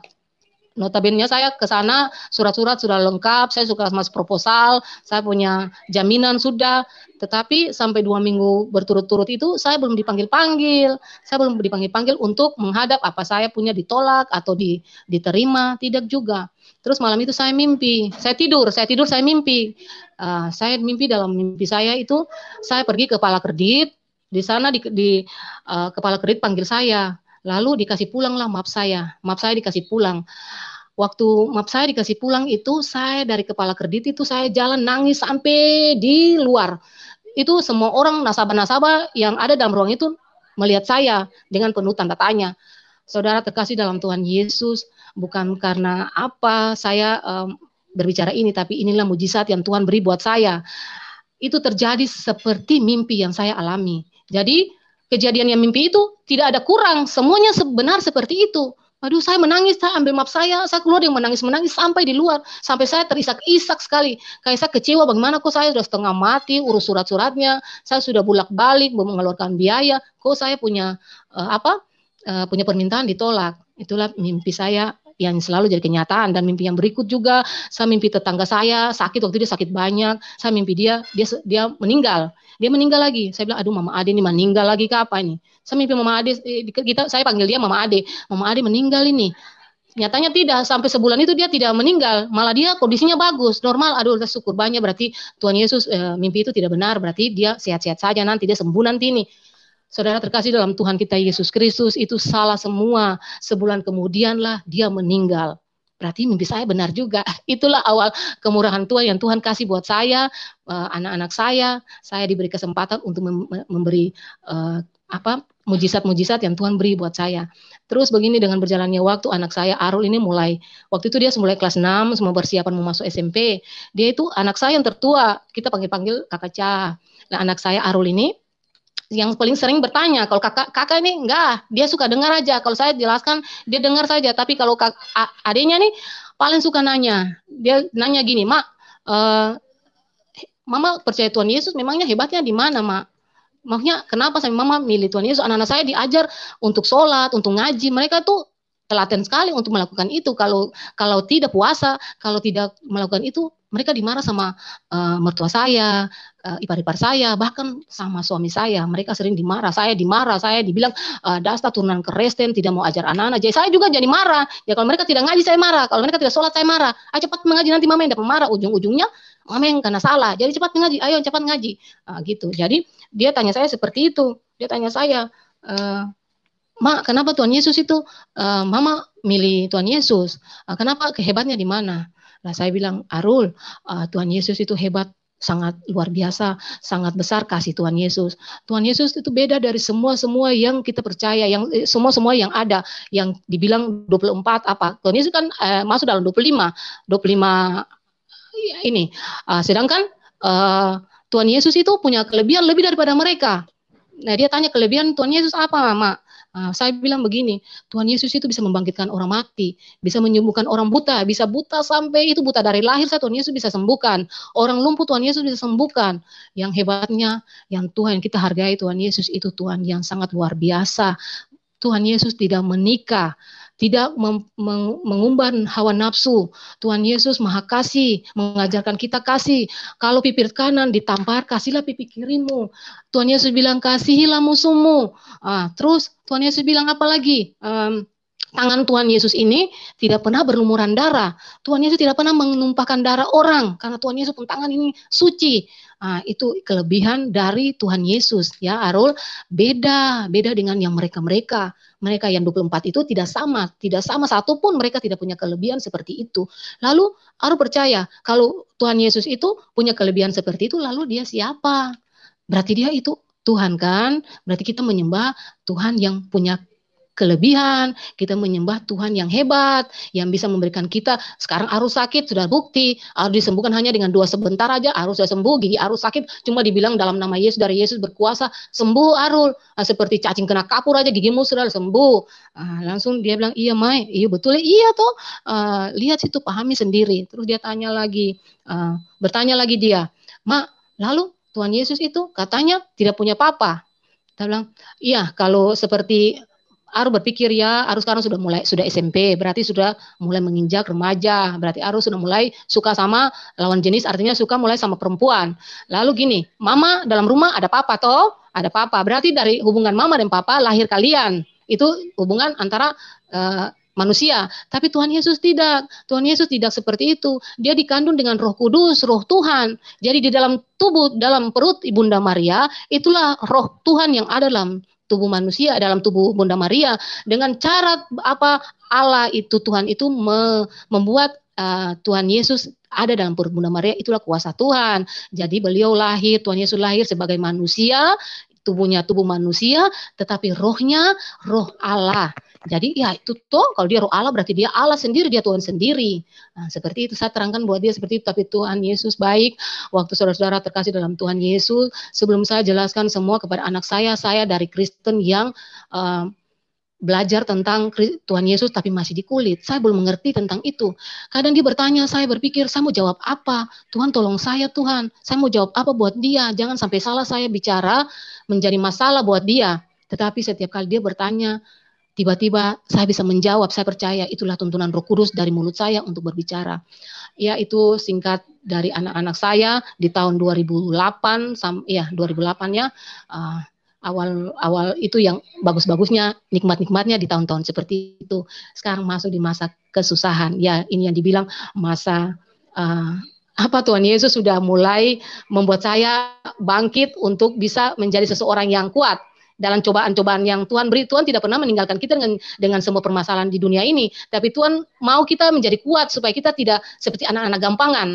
Notabene saya ke sana, surat-surat sudah lengkap, saya suka masuk proposal, saya punya jaminan sudah, tetapi sampai 2 minggu berturut-turut itu saya belum dipanggil-panggil untuk menghadap apa saya punya ditolak atau diterima, tidak juga. Terus malam itu saya mimpi, saya tidur saya mimpi. Saya mimpi, dalam mimpi saya itu saya pergi ke kepala kredit, di sana kepala kredit panggil saya. Lalu dikasih pulanglah map saya dikasih pulang. Waktu map saya dikasih pulang itu, saya dari kepala kredit itu saya jalan nangis sampai di luar. Itu semua orang nasabah-nasabah yang ada dalam ruang itu melihat saya dengan penuh tanda tanya. Saudara terkasih dalam Tuhan Yesus, bukan karena apa saya berbicara ini, tapi inilah mujizat yang Tuhan beri buat saya. Itu terjadi seperti mimpi yang saya alami. Jadi kejadian yang mimpi itu tidak ada kurang, semuanya benar seperti itu. Aduh, saya menangis, saya ambil map saya keluar yang menangis sampai di luar, sampai saya terisak-isak sekali. Kayak saya kecewa, bagaimana kok saya sudah setengah mati, urus surat-suratnya, saya sudah bolak-balik, mengeluarkan biaya, kok saya punya punya permintaan ditolak. Itulah mimpi saya yang selalu jadi kenyataan. Dan mimpi yang berikut juga, saya mimpi tetangga saya sakit, waktu dia sakit banyak, saya mimpi dia meninggal. Dia meninggal lagi. Saya bilang, aduh Mama Ade ini meninggal lagi ke apa ini? Saya mimpi Mama Ade, saya panggil dia Mama Ade. Mama Ade meninggal ini. Nyatanya tidak, sampai sebulan itu dia tidak meninggal. Malah dia kondisinya bagus, normal. Aduh, syukur banyak, berarti Tuhan Yesus mimpi itu tidak benar. Berarti dia sehat-sehat saja, nanti dia sembuh nanti ini. Saudara terkasih dalam Tuhan kita Yesus Kristus, itu salah semua. Sebulan kemudianlah dia meninggal. Berarti mimpi saya benar juga. Itulah awal kemurahan Tuhan yang Tuhan kasih buat saya, anak-anak saya diberi kesempatan untuk memberi mujizat-mujizat yang Tuhan beri buat saya. Terus begini, dengan berjalannya waktu, anak saya Arul ini waktu itu dia mulai kelas 6, semua persiapan mau masuk SMP. Dia itu anak saya yang tertua, kita panggil Kakak Ca. Nah, anak saya Arul ini yang paling sering bertanya. Kalau kakak ini enggak, dia suka dengar aja. Kalau saya jelaskan, dia dengar saja. Tapi kalau adiknya nih paling suka nanya. Dia nanya gini, Mak, Mama percaya Tuhan Yesus, memangnya hebatnya di mana, Mak? Maksudnya kenapa Mama milih Tuhan Yesus? Anak-anak saya diajar untuk sholat, untuk ngaji. Mereka tuh telaten sekali untuk melakukan itu. Kalau tidak puasa, kalau tidak melakukan itu, mereka dimarah sama mertua saya, ipar-ipar saya, bahkan sama suami saya. Mereka sering dimarah. Saya dibilang dasar turunan Kristen, tidak mau ajar anak-anak. Jadi saya juga jadi marah. Ya kalau mereka tidak ngaji, saya marah. Kalau mereka tidak sholat, saya marah. Ayo cepat mengaji, nanti Mama yang dapat marah. Ujung-ujungnya Mama yang kena salah. Jadi cepat mengaji, ayo cepat ngaji. Gitu. Jadi dia tanya saya seperti itu. Dia tanya saya, Mak, kenapa Tuhan Yesus itu Mama milih Tuhan Yesus? Kenapa, kehebatnya di mana? Nah, saya bilang, Arul, Tuhan Yesus itu hebat, sangat luar biasa, sangat besar kasih Tuhan Yesus. Tuhan Yesus itu beda dari semua yang kita percaya, yang semua yang ada, yang dibilang 24 apa. Tuhan Yesus kan masuk dalam 25 ini. Sedangkan Tuhan Yesus itu punya kelebihan lebih daripada mereka. Nah, dia tanya kelebihan Tuhan Yesus apa, Mama? Saya bilang begini, Tuhan Yesus itu bisa membangkitkan orang mati, bisa menyembuhkan orang buta, bisa buta sampai itu buta dari lahir, Tuhan Yesus bisa sembuhkan. Orang lumpuh Tuhan Yesus bisa sembuhkan. Yang hebatnya, yang Tuhan kita hargai Tuhan Yesus itu Tuhan yang sangat luar biasa. Tuhan Yesus tidak menikah, tidak mengumbar hawa nafsu. Tuhan Yesus Maha Kasih, mengajarkan kita kasih. Kalau pipi kanan ditampar, kasihlah pipi kirimu. Tuhan Yesus bilang, kasihilah musuhmu. Terus Tuhan Yesus bilang apa lagi? Tangan Tuhan Yesus ini tidak pernah berlumuran darah. Tuhan Yesus tidak pernah menumpahkan darah orang, karena Tuhan Yesus pun tangan ini suci. Itu kelebihan dari Tuhan Yesus, ya Arul. Beda dengan yang mereka yang 24 itu tidak sama satupun mereka tidak punya kelebihan seperti itu. Lalu Arul percaya kalau Tuhan Yesus itu punya kelebihan seperti itu, lalu dia siapa? Berarti dia itu Tuhan kan? Berarti kita menyembah Tuhan yang punya kelebihan, kita menyembah Tuhan yang hebat, yang bisa memberikan kita. Sekarang Arus sakit, sudah bukti, Arus disembuhkan hanya dengan 2 sebentar aja, Arus sudah sembuh. Gigi Arus sakit, cuma dibilang dalam nama Yesus, dari Yesus berkuasa, sembuh Arul. Seperti cacing kena kapur aja, gigimu sudah sembuh. Langsung dia bilang, iya Mai, iya betul, iya toh, lihat situ, pahami sendiri. Terus dia tanya lagi, bertanya lagi dia, Mak, lalu Tuhan Yesus itu katanya tidak punya papa. Dia bilang, iya kalau seperti Aru berpikir ya, Aru sekarang sudah SMP, berarti sudah mulai menginjak remaja, berarti Aru sudah mulai suka sama lawan jenis, artinya suka mulai sama perempuan. Lalu gini, Mama dalam rumah ada papa toh, ada papa, berarti dari hubungan Mama dan papa lahir kalian, itu hubungan antara manusia. Tapi Tuhan Yesus tidak seperti itu. Dia dikandung dengan Roh Kudus, Roh Tuhan. Jadi di dalam dalam perut Ibunda Maria, itulah Roh Tuhan yang ada dalam tubuh manusia, dalam tubuh Bunda Maria. Dengan cara apa Allah itu, Tuhan itu membuat Tuhan Yesus ada dalam perut Bunda Maria, itulah kuasa Tuhan. Jadi beliau lahir, Tuhan Yesus lahir sebagai manusia, tubuhnya tubuh manusia, tetapi rohnya roh Allah. Jadi ya itu toh, kalau dia roh Allah berarti dia Allah sendiri, dia Tuhan sendiri. Nah, seperti itu saya terangkan buat dia seperti itu. Tapi Tuhan Yesus baik. Waktu saudara-saudara terkasih dalam Tuhan Yesus, sebelum saya jelaskan semua kepada anak saya dari Kristen yang belajar tentang Tuhan Yesus tapi masih di kulit. Saya belum mengerti tentang itu. Kadang dia bertanya, saya berpikir saya mau jawab apa? Tuhan tolong saya Tuhan. Saya mau jawab apa buat dia? Jangan sampai salah saya bicara menjadi masalah buat dia. Tetapi setiap kali dia bertanya, tiba-tiba saya bisa menjawab. Saya percaya itulah tuntunan Roh Kudus dari mulut saya untuk berbicara. Ya, itu singkat dari anak-anak saya di tahun 2008 ya. Awal itu yang bagus-bagusnya, nikmat-nikmatnya di tahun-tahun seperti itu. Sekarang masuk di masa kesusahan. Ya, ini yang dibilang masa Tuhan Yesus sudah mulai membuat saya bangkit untuk bisa menjadi seseorang yang kuat. Dalam cobaan-cobaan yang Tuhan beri, Tuhan tidak pernah meninggalkan kita dengan semua permasalahan di dunia ini. Tapi Tuhan mau kita menjadi kuat supaya kita tidak seperti anak-anak gampangan.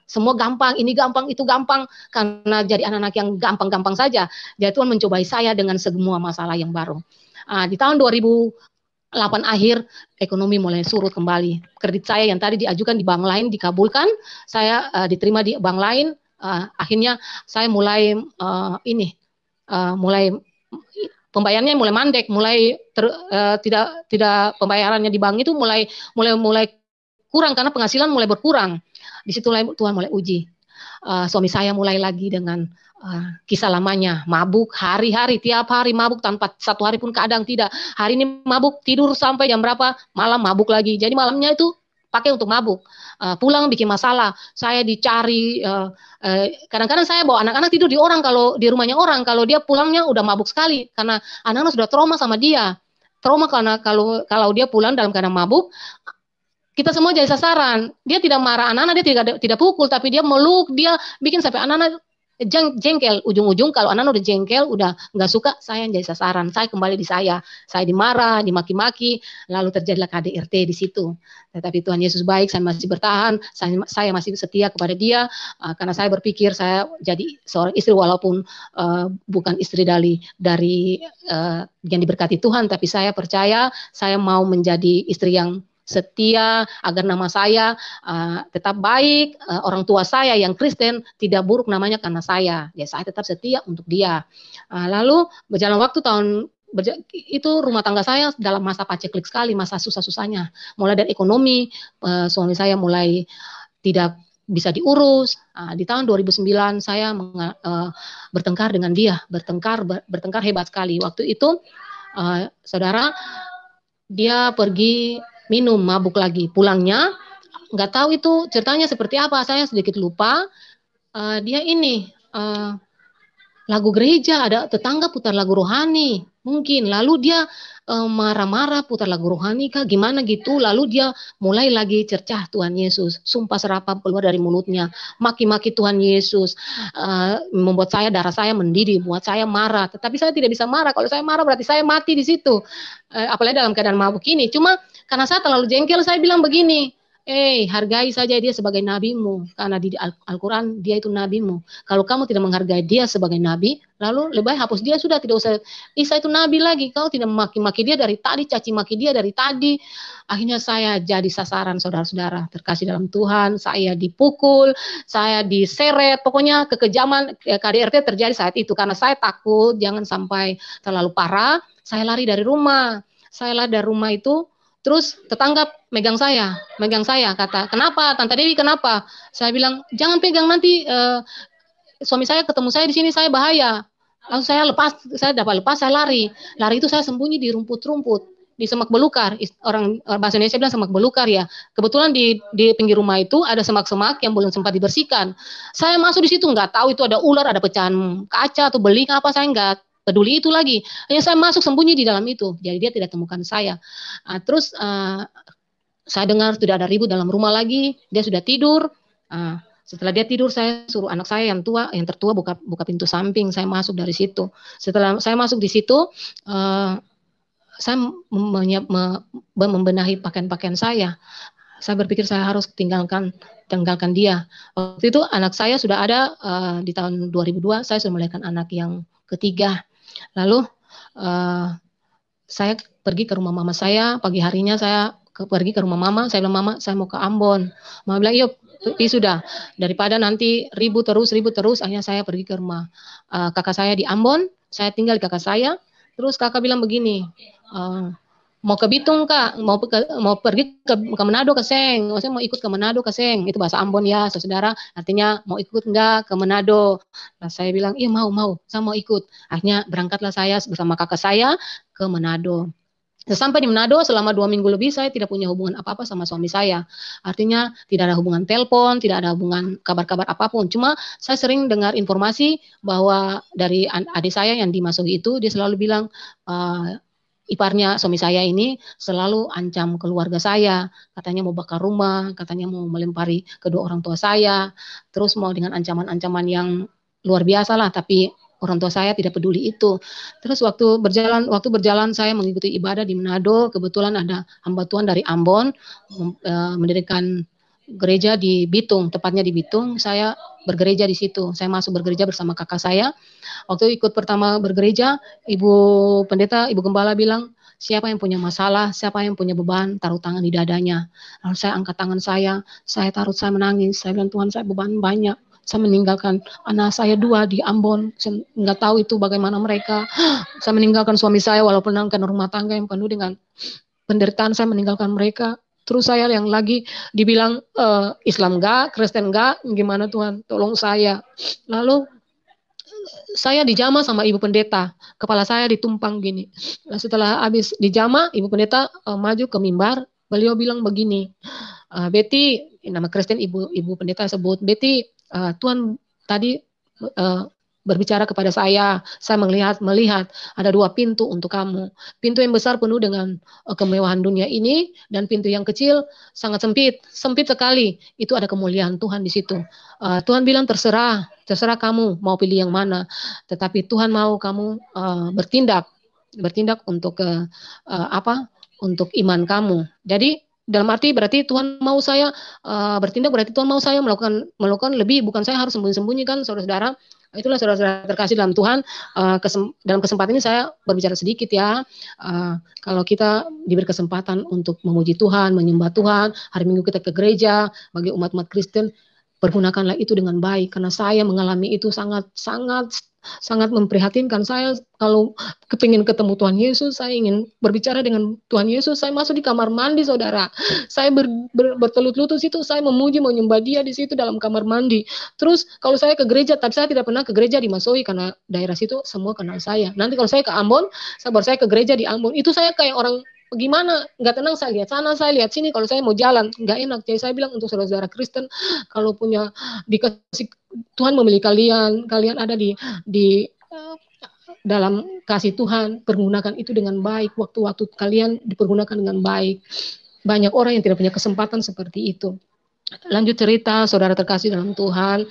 Semua gampang, ini gampang, itu gampang. Karena jadi anak-anak yang gampang-gampang saja. Jadi Tuhan mencobai saya dengan semua masalah yang baru. Di tahun 2008 akhir, ekonomi mulai surut kembali. Kredit saya yang tadi diajukan di bank lain dikabulkan. Saya diterima di bank lain. Akhirnya saya mulai pembayarannya mulai mandek, tidak pembayarannya di bank itu mulai kurang karena penghasilan mulai berkurang. Di situ Tuhan mulai uji. Suami saya mulai lagi dengan kisah lamanya, mabuk hari-hari, tiap hari mabuk tanpa satu hari pun kadang tidak. Hari ini mabuk, tidur sampai jam berapa, malam mabuk lagi. Jadi malamnya itu pakai untuk mabuk. Pulang bikin masalah, saya dicari, kadang-kadang saya bawa anak-anak tidur di rumahnya orang, kalau dia pulangnya udah mabuk sekali, karena anak-anak sudah trauma sama dia, karena kalau dia pulang dalam keadaan mabuk, kita semua jadi sasaran. Dia tidak marah anak-anak, dia tidak pukul, tapi dia meluk, dia bikin sampai anak-anak jengkel. Ujung-ujung kalau anak-anak udah jengkel, udah nggak suka, saya yang jadi sasaran. Saya kembali di saya dimarah, dimaki-maki, lalu terjadilah KDRT di situ. Tetapi Tuhan Yesus baik, saya masih bertahan, saya masih setia kepada Dia, karena saya berpikir saya jadi seorang istri walaupun bukan istri dari yang diberkati Tuhan, tapi saya percaya saya mau menjadi istri yang setia agar nama saya tetap baik, orang tua saya yang Kristen tidak buruk namanya karena saya. Ya saya tetap setia untuk dia. Lalu berjalan waktu itu rumah tangga saya dalam masa paceklik sekali, masa susah-susahnya. Mulai dari ekonomi, suami saya mulai tidak bisa diurus. Di tahun 2009 saya bertengkar dengan dia, bertengkar hebat sekali. Waktu itu saudara, dia pergi minum, mabuk lagi. Pulangnya nggak tahu itu ceritanya seperti apa, saya sedikit lupa. Dia ini lagu gereja, ada tetangga putar lagu rohani mungkin, lalu dia marah-marah putar lagu rohani kah gimana gitu, lalu dia mulai lagi cercah Tuhan Yesus, sumpah serapah keluar dari mulutnya, maki-maki Tuhan Yesus, membuat darah saya mendidih, buat saya marah. Tetapi saya tidak bisa marah, kalau saya marah berarti saya mati di situ, apalagi dalam keadaan mabuk ini. Cuma karena saya terlalu jengkel, saya bilang begini, hargai saja dia sebagai nabimu, karena di Al-Quran dia itu nabimu. Kalau kamu tidak menghargai dia sebagai nabi, lalu lebih baik hapus dia sudah, tidak usah Isa itu nabi lagi. Kau tidak memaki-maki dia dari tadi, caci maki dia dari tadi. Akhirnya saya jadi sasaran, saudara-saudara terkasih dalam Tuhan. Saya dipukul, saya diseret, pokoknya kekejaman KDRT terjadi saat itu. Karena saya takut jangan sampai terlalu parah, saya lari dari rumah. Saya lari dari rumah itu. Terus tetangga megang saya, kata, kenapa Tante Dewi, kenapa? Saya bilang, jangan pegang, nanti suami saya ketemu saya di sini, saya bahaya. Lalu saya dapat lepas, saya lari. Lari itu saya sembunyi di rumput-rumput, di semak belukar. Orang bahasa Indonesia bilang semak belukar ya. Kebetulan di pinggir rumah itu ada semak-semak yang belum sempat dibersihkan. Saya masuk di situ, nggak tahu itu ada ular, ada pecahan kaca atau beling apa, saya nggak peduli itu lagi. Hanya saya masuk sembunyi di dalam itu. Jadi dia tidak temukan saya. Terus saya dengar tidak ada ribut dalam rumah lagi. Dia sudah tidur. Setelah dia tidur, saya suruh anak saya yang tertua buka pintu samping. Saya masuk dari situ. Setelah saya masuk di situ, saya membenahi pakaian-pakaian saya. Saya berpikir saya harus tinggalkan dia. Waktu itu anak saya sudah ada di tahun 2002. Saya sudah melahirkan anak yang ketiga. Lalu saya pergi ke rumah mama saya, pagi harinya saya pergi ke rumah mama, saya bilang, Mama, saya mau ke Ambon. Mama bilang, yuk, sudah, daripada nanti ribut terus, akhirnya saya pergi ke rumah kakak saya di Ambon, saya tinggal di kakak saya, terus kakak bilang begini, mau ke Bitung kak, mau pergi ke Manado ke Seng, saya mau ikut ke Manado ke Seng, itu bahasa Ambon ya saudara, artinya mau ikut enggak ke Manado. Nah, saya bilang iya mau, saya mau ikut. Akhirnya berangkatlah saya bersama kakak saya ke Manado. Sampai di Manado selama 2 minggu lebih saya tidak punya hubungan apa-apa sama suami saya. Artinya tidak ada hubungan telepon, tidak ada hubungan kabar-kabar apapun. Cuma saya sering dengar informasi bahwa dari adik saya yang dimasuki itu, dia selalu bilang iparnya suami saya ini selalu ancam keluarga saya, katanya mau bakar rumah, katanya mau melempari kedua orang tua saya, terus mau dengan ancaman-ancaman yang luar biasa lah, tapi orang tua saya tidak peduli itu. Terus waktu berjalan saya mengikuti ibadah di Manado, kebetulan ada hamba Tuhan dari Ambon mendirikan gereja di Bitung, tepatnya di Bitung. Saya bergereja di situ. Saya masuk bergereja bersama kakak saya. Waktu ikut pertama bergereja, ibu pendeta, ibu gembala bilang, siapa yang punya masalah, siapa yang punya beban, taruh tangan di dadanya. Lalu saya angkat tangan saya taruh, saya menangis. Saya bilang, Tuhan, saya beban banyak. Saya meninggalkan anak saya 2 di Ambon. Saya nggak tahu itu bagaimana mereka. Saya meninggalkan suami saya walaupun dalam rumah tangga yang penuh dengan penderitaan, saya meninggalkan mereka. Terus saya yang lagi dibilang Islam enggak, Kristen enggak, gimana Tuhan, tolong saya. Lalu saya dijama sama ibu pendeta, kepala saya ditumpang gini. Setelah habis dijama, ibu pendeta maju ke mimbar, beliau bilang begini, Betty, nama Kristen ibu pendeta sebut, Betty, Tuhan tadi berbicara kepada saya melihat ada 2 pintu untuk kamu. Pintu yang besar penuh dengan kemewahan dunia ini, dan pintu yang kecil sangat sempit sekali. Itu ada kemuliaan Tuhan di situ. Tuhan bilang terserah kamu mau pilih yang mana. Tetapi Tuhan mau kamu bertindak untuk untuk iman kamu. Jadi dalam arti berarti Tuhan mau saya bertindak, berarti Tuhan mau saya melakukan lebih, bukan saya harus sembunyi-sembunyi kan saudara-saudara. Itulah saudara-saudara terkasih dalam Tuhan, dalam kesempatan ini saya berbicara sedikit ya. Kalau kita diberi kesempatan untuk memuji Tuhan, menyembah Tuhan, hari Minggu kita ke gereja, bagi umat-umat Kristen, pergunakanlah itu dengan baik, karena saya mengalami itu sangat memprihatinkan. Saya kalau kepingin ketemu Tuhan Yesus, saya ingin berbicara dengan Tuhan Yesus, saya masuk di kamar mandi, saudara. Saya bertelut-lutut situ, saya memuji, menyembah Dia di situ dalam kamar mandi. Terus kalau saya ke gereja, tapi saya tidak pernah ke gereja di Masohi karena daerah situ semua kenal saya. Nanti kalau saya ke Ambon, saya ke gereja di Ambon, itu saya kayak orang gimana, nggak tenang, saya lihat sana, saya lihat sini, kalau saya mau jalan, nggak enak. Jadi saya bilang untuk saudara-saudara Kristen, kalau punya dikasih Tuhan memilih kalian ada di dalam kasih Tuhan, pergunakan itu dengan baik, waktu-waktu kalian dipergunakan dengan baik. Banyak orang yang tidak punya kesempatan seperti itu. Lanjut cerita, saudara terkasih dalam Tuhan,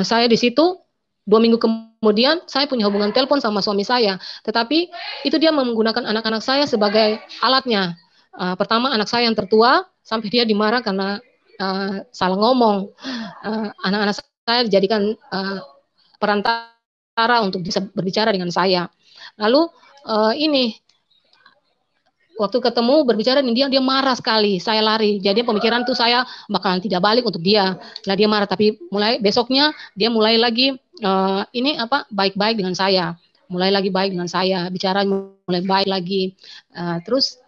saya di situ 2 minggu kemudian saya punya hubungan telepon sama suami saya, tetapi itu dia menggunakan anak-anak saya sebagai alatnya. Pertama anak saya yang tertua, sampai dia dimarah karena salah ngomong. Anak-anak saya dijadikan perantara untuk bisa berbicara dengan saya. Lalu waktu ketemu berbicara dengan dia marah sekali. Saya lari. Jadi pemikiran tuh saya bakalan tidak balik untuk dia. Lah dia marah, tapi mulai besoknya dia mulai lagi baik-baik dengan saya. Mulai lagi baik dengan saya, bicara mulai baik lagi. Terus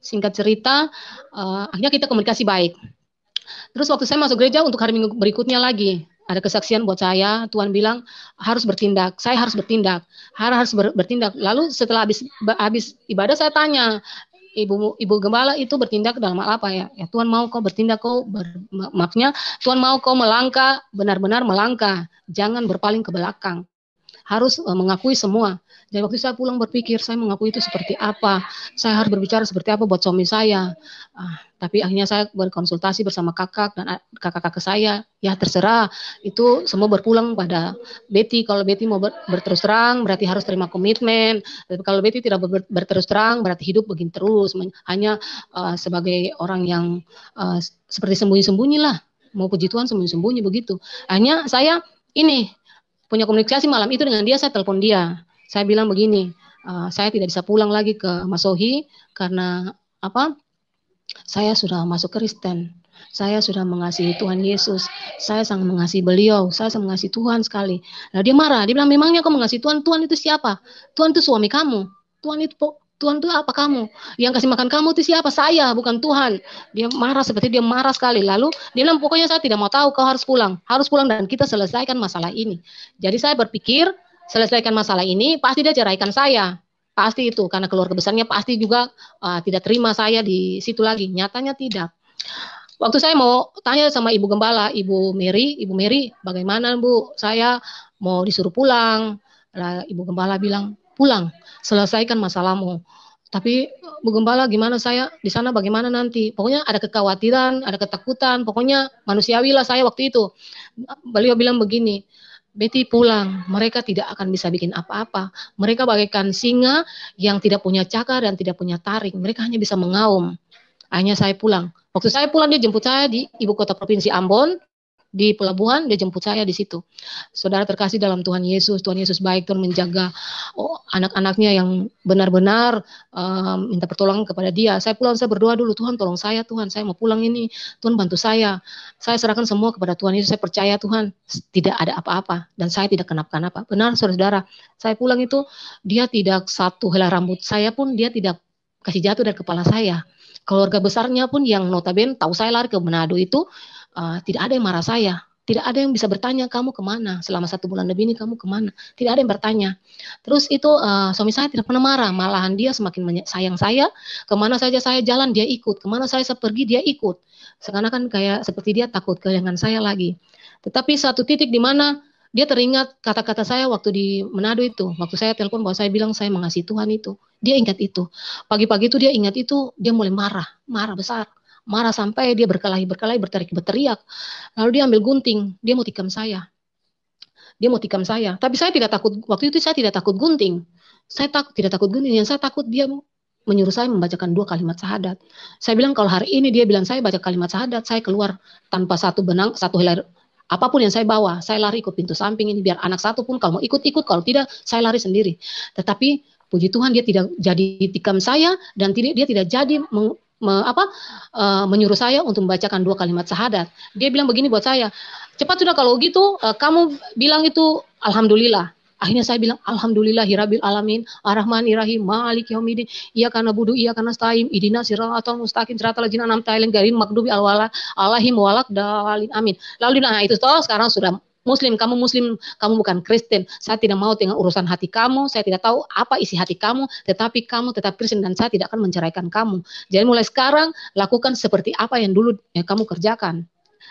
singkat cerita, akhirnya kita komunikasi baik. Terus waktu saya masuk gereja untuk hari Minggu berikutnya lagi, ada kesaksian buat saya. Tuhan bilang harus bertindak. Saya harus bertindak. Harus bertindak. Lalu setelah habis ibadah saya tanya, Ibu Gembala itu bertindak dalam hal apa ya? Ya Tuhan mau kau bertindak, maksudnya Tuhan mau kau melangkah, benar-benar melangkah. Jangan berpaling ke belakang. Harus mengakui semua. Jadi waktu saya pulang berpikir, saya mengakui itu seperti apa? Saya harus berbicara seperti apa buat suami saya? Tapi akhirnya saya berkonsultasi bersama kakak dan kakak-kakak saya. Ya terserah, itu semua berpulang pada Betty. Kalau Betty mau berterus terang, berarti harus terima komitmen. Tapi kalau Betty tidak berterus terang, berarti hidup begini terus. Hanya sebagai orang yang seperti sembunyi-sembunyi lah. Mau puji Tuhan sembunyi-sembunyi begitu. Hanya saya punya komunikasi malam itu dengan dia. Saya telepon dia. Saya bilang begini, saya tidak bisa pulang lagi ke Masohi karena saya sudah masuk Kristen. Saya sudah mengasihi Tuhan Yesus. Saya sangat mengasihi beliau. Saya sangat mengasihi Tuhan sekali. Nah dia marah. Dia bilang, memangnya kau mengasihi Tuhan? Tuhan itu siapa? Tuhan itu suami kamu. Tuhan itu apa kamu? Yang kasih makan kamu itu siapa? Saya, bukan Tuhan. Dia marah, seperti dia marah sekali. Lalu dia bilang, pokoknya saya tidak mau tahu, kau harus pulang. Harus pulang dan kita selesaikan masalah ini. Jadi saya berpikir, selesaikan masalah ini, pasti dia ceraikan saya. Pasti itu, karena keluarga besarnya pasti juga tidak terima saya di situ lagi. Nyatanya tidak. Waktu saya mau tanya sama Ibu Gembala, Ibu Mary, bagaimana Bu? Saya mau disuruh pulang. Lah, Ibu Gembala bilang, pulang, selesaikan masalahmu. Tapi Bu Gembala, gimana saya di sana, bagaimana nanti? Pokoknya ada kekhawatiran, ada ketakutan, pokoknya manusiawi lah saya waktu itu. Beliau bilang begini, Betty pulang, mereka tidak akan bisa bikin apa-apa. Mereka bagaikan singa yang tidak punya cakar dan tidak punya taring. Mereka hanya bisa mengaum. Akhirnya saya pulang. Waktu saya pulang, dia jemput saya di ibu kota provinsi Ambon, di pelabuhan, dia jemput saya di situ. Saudara terkasih dalam Tuhan Yesus baik, Tuhan menjaga anak-anaknya yang benar-benar minta pertolongan kepada dia. Saya pulang, saya berdoa dulu, Tuhan tolong saya, Tuhan saya mau pulang ini, Tuhan bantu saya serahkan semua kepada Tuhan Yesus. Saya percaya Tuhan tidak ada apa-apa dan saya tidak kenapa-kenapa. Benar saudara, saya pulang itu dia tidak satu helai rambut saya pun dia tidak kasih jatuh dari kepala saya. Keluarga besarnya pun yang notabene tahu saya lari ke Manado itu, tidak ada yang marah saya. Tidak ada yang bisa bertanya, kamu kemana? Selama 1 bulan lebih ini kamu kemana? Tidak ada yang bertanya. Terus itu suami saya tidak pernah marah. Malahan dia semakin sayang saya. Kemana saja saya jalan dia ikut. Kemana saya pergi dia ikut. Sekarang kan kayak seperti dia takut kehilangan saya lagi. Tetapi satu titik di mana dia teringat kata-kata saya waktu di Manado itu. Waktu saya telepon bahwa saya bilang saya mengasihi Tuhan itu. Dia ingat itu. Pagi-pagi itu dia ingat itu. Dia mulai marah besar. Marah sampai dia berkelahi, berteriak. Lalu dia ambil gunting, dia mau tikam saya. Tapi saya tidak takut, waktu itu saya tidak takut gunting. Tidak takut gunting, yang saya takut dia menyuruh saya membacakan 2 kalimat syahadat. Saya bilang kalau hari ini dia bilang saya baca kalimat syahadat, saya keluar tanpa satu benang, satu helai apapun yang saya bawa, saya lari ikut pintu samping ini, biar anak satu pun kalau mau ikut-ikut, kalau tidak saya lari sendiri. Tetapi puji Tuhan dia tidak jadi tikam saya, dan dia tidak jadi menyuruh saya untuk membacakan 2 kalimat syahadat. Dia bilang begini buat saya, cepat sudah kalau gitu, kamu bilang itu alhamdulillah. Akhirnya saya bilang alhamdulillahirabbil alamin arrahmanirrahim maliki yaumiddin iyyaka na'budu wa iyyaka nasta'in ihdinas siratal mustaqim siratal ladzina an'amta 'alaihim ghairil maghdubi alaihim waladdallin amin. Lalu nah itu toh sekarang sudah Muslim, kamu bukan Kristen. Saya tidak mau dengan urusan hati kamu, saya tidak tahu apa isi hati kamu, tetapi kamu tetap Kristen dan saya tidak akan menceraikan kamu. Jadi mulai sekarang lakukan seperti apa yang dulu kamu kerjakan.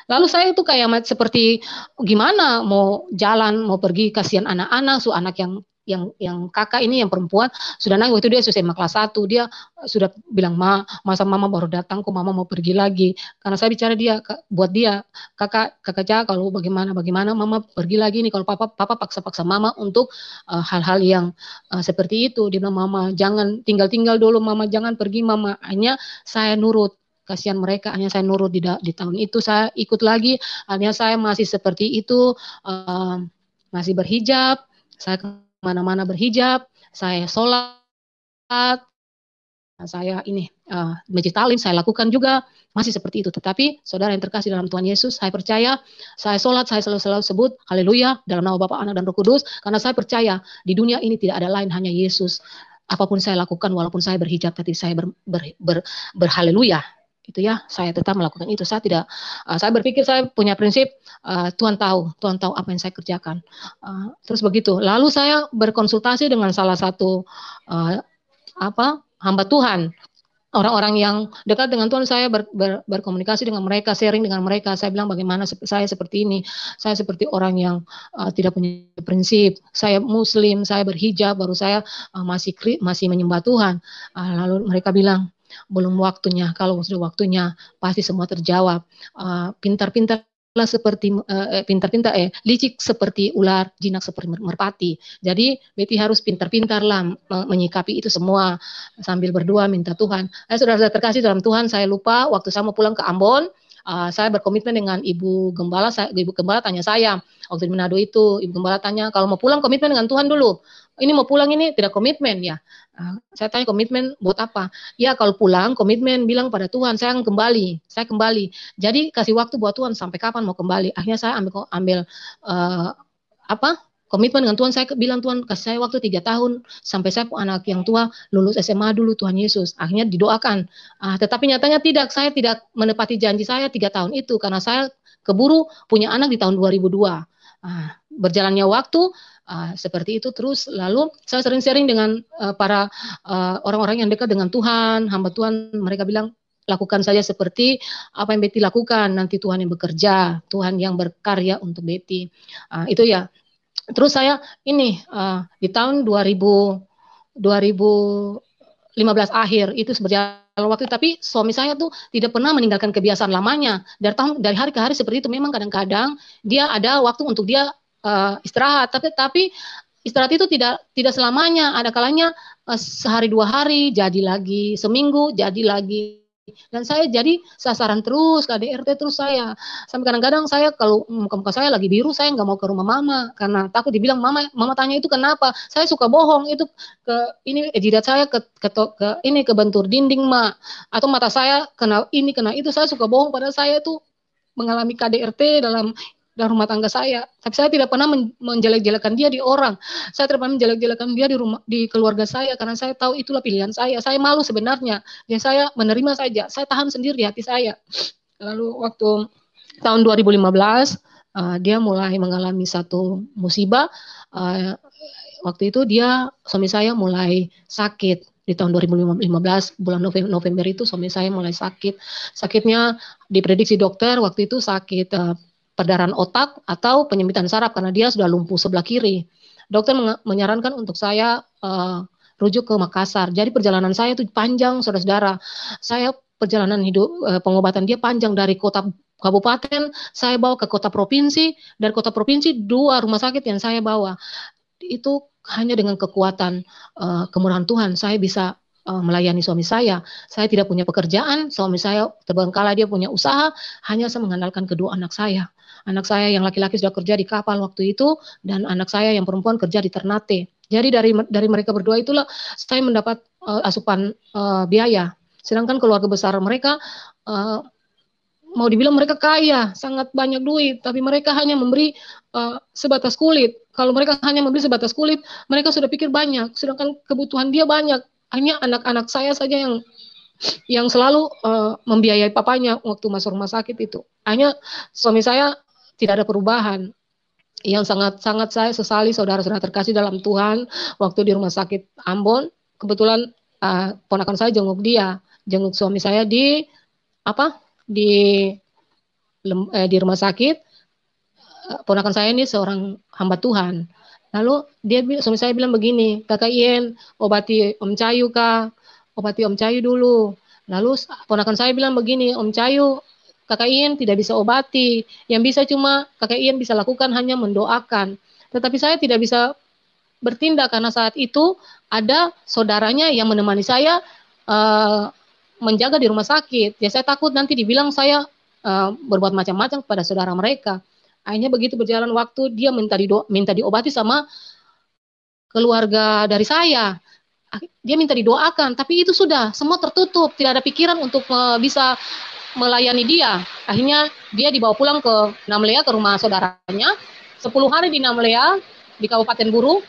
Lalu saya itu kayak seperti gimana mau jalan, mau pergi, kasihan anak-anak, anak yang kakak ini yang perempuan sudah nangis itu, dia SMA kelas 1, dia sudah bilang, masa mama baru datang kok mama mau pergi lagi. Karena saya bicara buat dia, kakak Jaga, kalau bagaimana mama pergi lagi nih, kalau papa paksa mama untuk hal-hal yang seperti itu. Dia bilang, mama jangan tinggal dulu, mama jangan pergi mama. Hanya saya nurut. Kasihan mereka, hanya saya nurut di tahun itu, saya ikut lagi, hanya saya masih seperti itu, masih berhijab, saya kemana-mana berhijab, saya sholat, saya ini masjid talim, saya lakukan juga, masih seperti itu. Tetapi saudara yang terkasih dalam Tuhan Yesus, saya percaya, saya sholat, saya selalu sebut, haleluya, dalam nama Bapa, Anak, dan Roh Kudus, karena saya percaya, di dunia ini tidak ada lain, hanya Yesus. Apapun saya lakukan, walaupun saya berhijab, tapi saya berhaleluya. Itu ya, saya tetap melakukan itu. Saya tidak, saya berpikir, saya punya prinsip, Tuhan tahu apa yang saya kerjakan. Terus begitu. Lalu saya berkonsultasi dengan salah satu hamba Tuhan, orang-orang yang dekat dengan Tuhan. Saya berkomunikasi dengan mereka, sharing dengan mereka. Saya bilang bagaimana saya seperti ini. Saya seperti orang yang tidak punya prinsip. Saya Muslim, saya berhijab, baru saya masih menyembah Tuhan. Lalu mereka bilang, belum waktunya. Kalau sudah waktunya, pasti semua terjawab. Licik seperti ular, jinak seperti merpati. Jadi Betty harus pintar-pintarlah menyikapi itu semua, sambil berdoa minta Tuhan. Saudara terkasih dalam Tuhan, saya lupa waktu saya mau pulang ke Ambon, saya berkomitmen dengan Ibu Gembala. Ibu Gembala tanya saya waktu di Manado itu, Ibu Gembala tanya, kalau mau pulang komitmen dengan Tuhan dulu. Ini mau pulang ini tidak komitmen ya. Saya tanya komitmen buat apa? Ya kalau pulang komitmen bilang pada Tuhan, saya kembali. Jadi kasih waktu buat Tuhan sampai kapan mau kembali. Akhirnya saya ambil komitmen dengan Tuhan. Saya bilang, Tuhan kasih saya waktu 3 tahun sampai saya anak yang tua lulus SMA dulu, Tuhan Yesus. Akhirnya didoakan. Tetapi nyatanya tidak, saya tidak menepati janji saya 3 tahun itu karena saya keburu punya anak di tahun 2002. Berjalannya waktu seperti itu terus. Lalu saya sering sharing dengan para orang-orang yang dekat dengan Tuhan, hamba Tuhan. Mereka bilang, lakukan saja seperti apa yang Betty lakukan, nanti Tuhan yang bekerja, Tuhan yang berkarya untuk Betty. Itu ya. Terus saya ini di tahun 2015 akhir itu berjalan waktu, tapi suami saya tuh tidak pernah meninggalkan kebiasaan lamanya. Dari hari ke hari seperti itu. Memang kadang-kadang dia ada waktu untuk dia istirahat, tapi istirahat itu tidak selamanya. Ada kalanya sehari 2 hari jadi lagi, seminggu jadi lagi. Dan saya jadi sasaran terus, KDRT terus saya. Sampai kadang-kadang saya kalau muka saya lagi biru, saya nggak mau ke rumah mama karena takut dibilang mama tanya itu kenapa. Saya suka bohong itu jidat saya ke bentur dinding atau mata saya kena ini kena itu. Saya suka bohong padahal saya itu mengalami KDRT dalam rumah tangga saya. Tapi saya tidak pernah menjelek-jelekan dia di orang. Saya tidak pernah menjelek-jelekan dia di keluarga saya karena saya tahu itulah pilihan saya. Saya malu sebenarnya. Ya saya menerima saja. Saya tahan sendiri di hati saya. Lalu waktu tahun 2015 dia mulai mengalami satu musibah. Waktu itu suami saya mulai sakit. Di tahun 2015 bulan November itu suami saya mulai sakit. Sakitnya diprediksi dokter waktu itu sakit perdarahan otak atau penyempitan saraf karena dia sudah lumpuh sebelah kiri. Dokter menyarankan untuk saya rujuk ke Makassar. Jadi perjalanan saya itu panjang, saudara-saudara. Saya perjalanan hidup pengobatan dia panjang dari kota kabupaten, saya bawa ke kota provinsi, dari kota provinsi 2 rumah sakit yang saya bawa. Itu hanya dengan kekuatan kemurahan Tuhan saya bisa melayani suami saya. Saya tidak punya pekerjaan, suami saya terbengkalai dia punya usaha, hanya saya mengandalkan kedua anak saya. Anak saya yang laki-laki sudah kerja di kapal waktu itu, dan anak saya yang perempuan kerja di Ternate. Jadi dari mereka berdua itulah saya mendapat asupan biaya. Sedangkan keluarga besar mereka mau dibilang mereka kaya, sangat banyak duit, tapi mereka hanya memberi sebatas kulit. Kalau mereka hanya memberi sebatas kulit, mereka sudah pikir banyak, sedangkan kebutuhan dia banyak. Hanya anak-anak saya saja yang selalu membiayai papanya waktu masuk rumah sakit itu. Hanya suami saya tidak ada perubahan. Yang sangat-sangat saya sesali, saudara-saudara terkasih dalam Tuhan, waktu di rumah sakit Ambon, kebetulan ponakan saya jenguk jenguk suami saya di di rumah sakit. Ponakan saya ini seorang hamba Tuhan. Lalu suami saya bilang begini, Kakak Ien, obati Om Cayu Kak, obati Om Cayu dulu. Lalu ponakan saya bilang begini, Om Cayu, Kakak Ien tidak bisa obati, yang bisa cuma Kakak Ien bisa lakukan hanya mendoakan. Tetapi saya tidak bisa bertindak karena saat itu ada saudaranya yang menemani saya menjaga di rumah sakit. Ya saya takut nanti dibilang saya berbuat macam-macam kepada saudara mereka. Akhirnya begitu berjalan waktu, dia minta diobati sama keluarga dari saya. Dia minta didoakan, tapi itu sudah semua tertutup, tidak ada pikiran untuk bisa melayani dia. Akhirnya dia dibawa pulang ke Namlea, ke rumah saudaranya. 10 hari di Namlea, di Kabupaten Guru,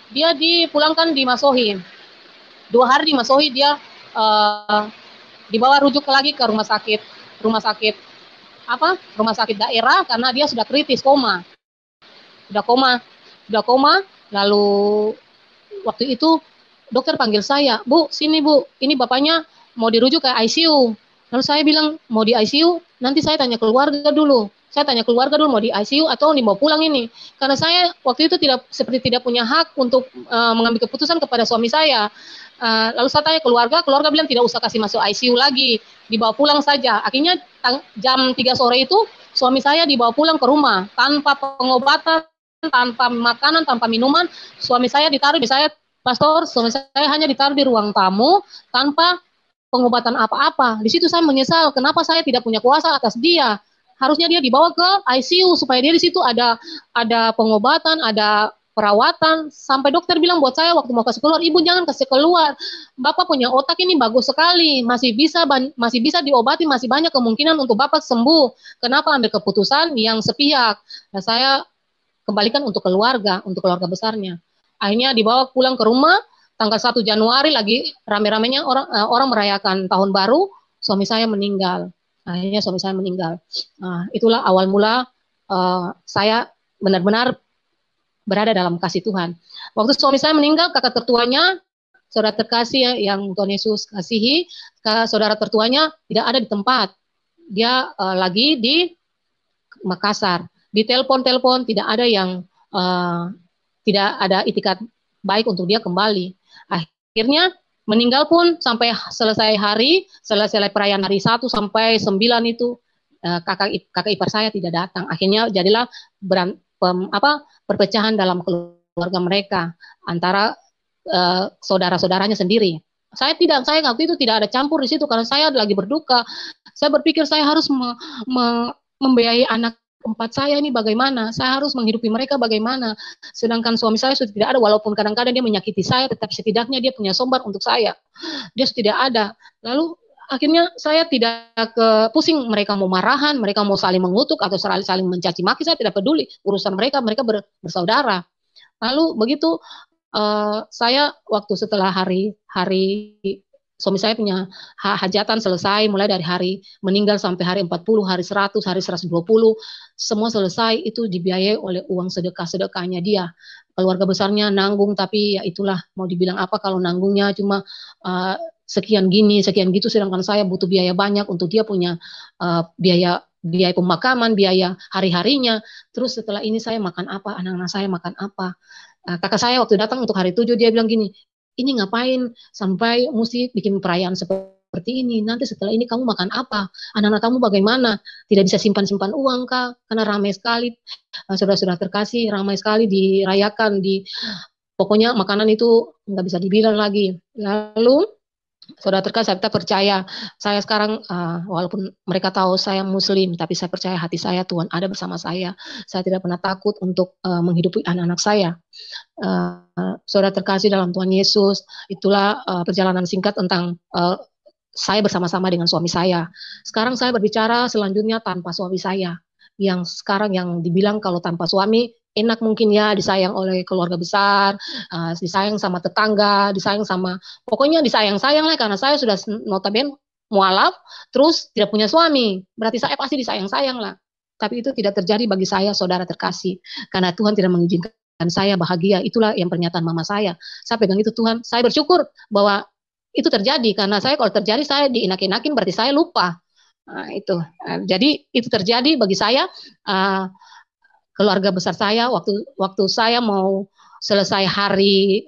dia dipulangkan di Masohi. 2 hari di Masohi dia dibawa rujuk lagi ke rumah sakit daerah karena dia sudah kritis, koma. Sudah koma, lalu waktu itu dokter panggil saya, Bu, sini Bu, ini bapaknya mau dirujuk ke ICU. Lalu saya bilang, mau di ICU, nanti saya tanya keluarga dulu. Mau di ICU atau mau pulang ini. Karena saya waktu itu tidak punya hak untuk mengambil keputusan kepada suami saya. Lalu saya tanya keluarga bilang tidak usah kasih masuk ICU lagi, dibawa pulang saja. Akhirnya jam 3 sore itu suami saya dibawa pulang ke rumah tanpa pengobatan, tanpa makanan, tanpa minuman. Suami saya pastor, suami saya hanya ditaruh di ruang tamu tanpa pengobatan apa-apa. Di situ saya menyesal kenapa saya tidak punya kuasa atas dia. Harusnya dia dibawa ke ICU supaya dia di situ ada pengobatan, ada perawatan. Sampai dokter bilang buat saya waktu mau kasih keluar, Ibu jangan kasih keluar. Bapak punya otak ini bagus sekali, masih bisa diobati, masih banyak kemungkinan untuk Bapak sembuh. Kenapa ambil keputusan yang sepihak? Nah, saya kembalikan untuk keluarga besarnya. Akhirnya dibawa pulang ke rumah. Tanggal 1 Januari lagi rame-ramenya orang merayakan tahun baru, suami saya meninggal. Akhirnya suami saya meninggal. Itulah awal mula saya benar-benar berada dalam kasih Tuhan. Waktu suami saya meninggal, kakak tertuanya, saudara terkasih yang Tuhan Yesus kasihi, saudara tertuanya tidak ada di tempat. Dia lagi di Makassar. Di telepon tidak ada yang tidak ada itikat baik untuk dia kembali. Akhirnya meninggal pun sampai selesai perayaan hari 1 sampai 9 itu kakak ipar saya tidak datang. Akhirnya jadilah perpecahan dalam keluarga mereka antara saudara-saudaranya sendiri. Saya waktu itu tidak ada campur di situ karena saya lagi berduka. Saya berpikir saya harus membiayai anak 4 saya ini bagaimana, saya harus menghidupi mereka bagaimana, sedangkan suami saya sudah tidak ada, walaupun kadang-kadang dia menyakiti saya, tetapi setidaknya dia punya sumber untuk saya, dia sudah tidak ada. Lalu akhirnya saya tidak pusing mereka mau marahan, mereka mau saling mengutuk atau saling mencaci maki, saya tidak peduli, urusan mereka bersaudara. Lalu begitu saya waktu setelah hari suami saya punya hajatan selesai, mulai dari hari meninggal sampai hari 40, hari 100, hari 120, semua selesai, itu dibiayai oleh uang sedekah-sedekahnya dia. Keluarga besarnya nanggung, tapi ya itulah, mau dibilang apa kalau nanggungnya cuma sekian gini, sekian gitu, sedangkan saya butuh biaya banyak untuk dia punya biaya pemakaman, biaya hari-harinya. Terus setelah ini saya makan apa, anak-anak saya makan apa. Kakak saya waktu datang untuk hari 7, dia bilang gini, ini ngapain sampai mesti bikin perayaan seperti ini, nanti setelah ini kamu makan apa, anak-anak kamu bagaimana, tidak bisa simpan-simpan uang kah, karena ramai sekali, saudara-saudara terkasih, ramai sekali dirayakan, pokoknya makanan itu nggak bisa dibilang lagi. Lalu Saudara terkasih, kita percaya. Saya sekarang, walaupun mereka tahu saya Muslim, tapi saya percaya hati saya Tuhan ada bersama saya. Saya tidak pernah takut untuk menghidupi anak-anak saya. Saudara terkasih dalam Tuhan Yesus, itulah perjalanan singkat tentang saya bersama-sama dengan suami saya. Sekarang saya berbicara selanjutnya tanpa suami saya. Yang sekarang yang dibilang kalau tanpa suami, enak mungkin ya, disayang oleh keluarga besar, disayang sama tetangga, disayang sama, pokoknya disayang-sayang lah, karena saya sudah notabene mualaf, terus tidak punya suami. Berarti saya pasti disayang-sayang lah. Tapi itu tidak terjadi bagi saya, saudara terkasih. Karena Tuhan tidak mengizinkan saya bahagia. Itulah yang pernyataan mama saya. Saya pegang itu Tuhan. Saya bersyukur bahwa itu terjadi, karena saya kalau terjadi saya dienak-enakin berarti saya lupa. Nah, itu. Jadi itu terjadi bagi saya, keluarga besar saya, waktu saya mau selesai hari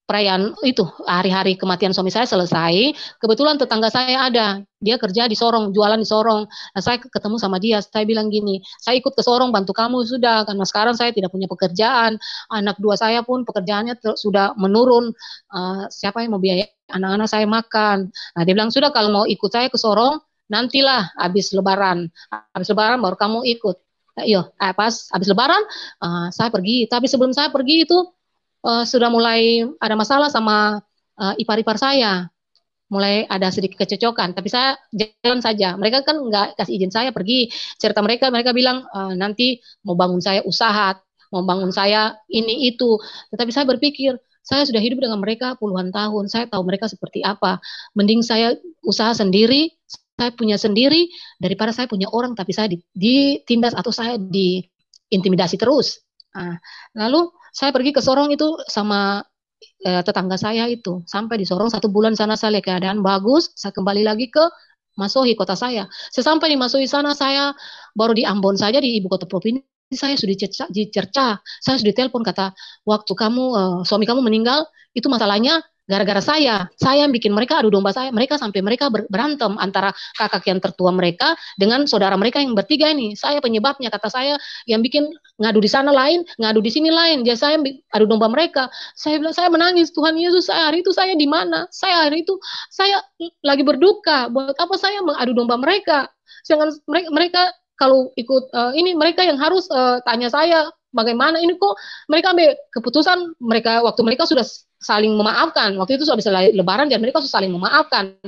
perayaan itu, hari-hari kematian suami saya selesai, kebetulan tetangga saya ada, dia kerja di Sorong, jualan di Sorong. Nah, saya ketemu sama dia, saya bilang gini, saya ikut ke Sorong bantu kamu sudah, karena sekarang saya tidak punya pekerjaan, anak dua saya pun pekerjaannya sudah menurun, siapa yang mau biaya anak-anak saya makan. Nah, dia bilang, sudah kalau mau ikut saya ke Sorong, nantilah habis lebaran baru kamu ikut. Iya, pas habis lebaran, saya pergi, tapi sebelum saya pergi itu, sudah mulai ada masalah sama ipar-ipar saya, mulai ada sedikit kecocokan, tapi saya jalan saja. Mereka kan nggak kasih izin saya pergi. Cerita mereka bilang nanti mau bangun saya usaha, mau bangun saya ini itu. Tetapi saya berpikir, saya sudah hidup dengan mereka puluhan tahun, saya tahu mereka seperti apa. Mending saya usaha sendiri, saya punya sendiri, daripada saya punya orang tapi saya ditindas atau saya diintimidasi terus. Nah, lalu saya pergi ke Sorong itu sama tetangga saya itu. Sampai di Sorong 1 bulan sana saya lihat keadaan bagus. Saya kembali lagi ke Masohi, kota saya. Sesampai di Masohi sana, saya baru di Ambon saja, di ibu kota provinsi, saya sudah dicerca. Saya sudah telepon, kata, waktu kamu, suami kamu meninggal, itu masalahnya gara-gara saya yang bikin mereka adu domba saya, mereka sampai mereka berantem antara kakak yang tertua mereka dengan saudara mereka yang bertiga ini, saya penyebabnya, kata saya yang bikin ngadu di sana lain, ngadu di sini lain, jadi saya adu domba mereka. Saya bilang, saya menangis, Tuhan Yesus, hari itu saya di mana? Saya hari itu saya lagi berduka, buat apa saya mengadu domba mereka? Jangan mereka kalau ikut ini, mereka yang harus tanya saya bagaimana ini, kok mereka ambil keputusan, mereka waktu mereka sudah saling memaafkan. Waktu itu sudah bisa lebaran dan mereka sudah saling memaafkan.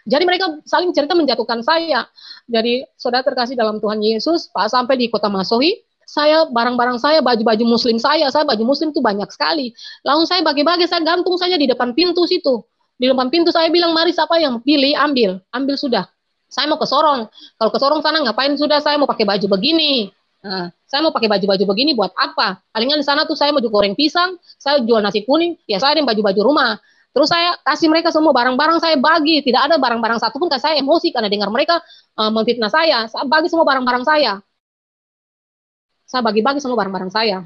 Jadi mereka saling cerita menjatuhkan saya. Jadi saudara terkasih dalam Tuhan Yesus, Pak, sampai di kota Masohi, saya barang-barang saya, baju-baju muslim saya baju muslim itu banyak sekali. Lalu saya bagi-bagi, saya gantung saja di depan pintu situ. Di depan pintu saya bilang, mari siapa yang pilih, ambil sudah. Saya mau ke Sorong. Kalau ke Sorong sana ngapain sudah, saya mau pakai baju begini. Nah, saya mau pakai baju-baju begini buat apa? Palingan di sana tuh saya mau goreng pisang, saya jual nasi kuning, ya saya ada baju-baju rumah. Terus saya kasih mereka semua barang-barang, saya bagi. Tidak ada barang-barang satu pun, saya emosi karena dengar mereka memfitnah saya. Saya bagi semua barang-barang saya. Saya bagi-bagi semua barang-barang saya.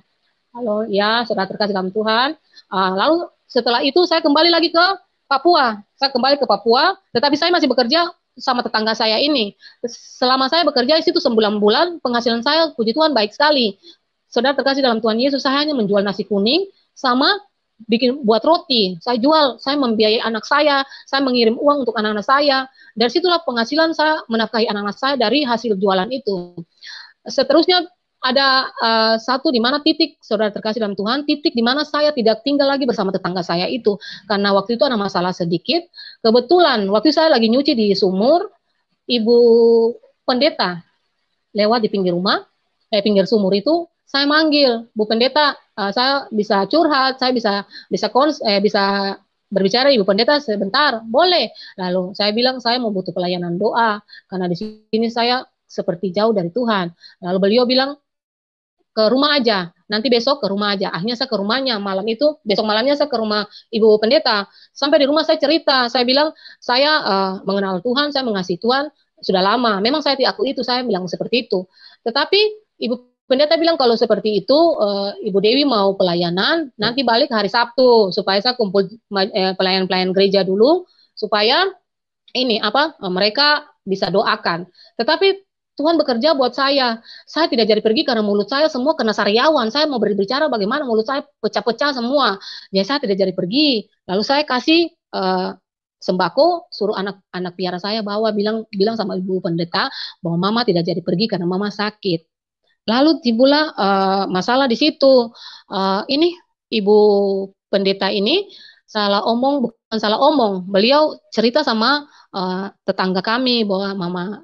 Halo, ya, saudara terkasih dalam Tuhan. Lalu setelah itu saya kembali lagi ke Papua. Saya kembali ke Papua, tetapi saya masih bekerja sama tetangga saya ini. Selama saya bekerja di situ 9 bulan, penghasilan saya, puji Tuhan, baik sekali. Saudara terkasih dalam Tuhan Yesus, saya hanya menjual nasi kuning sama buat roti. Saya jual, saya membiayai anak saya mengirim uang untuk anak-anak saya. Dari situlah penghasilan saya menafkahi anak-anak saya dari hasil jualan itu. Seterusnya ada satu di mana titik, saudara terkasih dalam Tuhan, titik di mana saya tidak tinggal lagi bersama tetangga saya itu, karena waktu itu ada masalah sedikit. Kebetulan waktu saya lagi nyuci di sumur, ibu pendeta lewat di pinggir rumah, pinggir sumur itu, saya manggil, Bu Pendeta, saya bisa curhat, saya bisa berbicara ibu pendeta sebentar, boleh. Lalu saya bilang saya mau butuh pelayanan doa, karena di sini saya seperti jauh dari Tuhan. Lalu beliau bilang, ke rumah aja, nanti besok ke rumah aja. Akhirnya saya ke rumahnya malam itu, besok malamnya saya ke rumah ibu pendeta. Sampai di rumah saya cerita, saya bilang saya mengenal Tuhan, saya mengasihi Tuhan sudah lama. Memang saya tidak aku itu, saya bilang seperti itu. Tetapi ibu pendeta bilang kalau seperti itu, Ibu Dewi mau pelayanan, nanti balik hari Sabtu supaya saya kumpul pelayan-pelayan gereja dulu supaya ini mereka bisa doakan. Tetapi Tuhan bekerja buat saya. Saya tidak jadi pergi karena mulut saya semua kena sariawan. Saya mau berbicara bagaimana mulut saya pecah-pecah semua. Jadi saya tidak jadi pergi. Lalu saya kasih sembako, suruh anak piara saya bawa, bilang sama ibu pendeta bahwa mama tidak jadi pergi karena mama sakit. Lalu timbullah masalah di situ. Ini ibu pendeta ini salah omong, bukan salah omong. Beliau cerita sama tetangga kami bahwa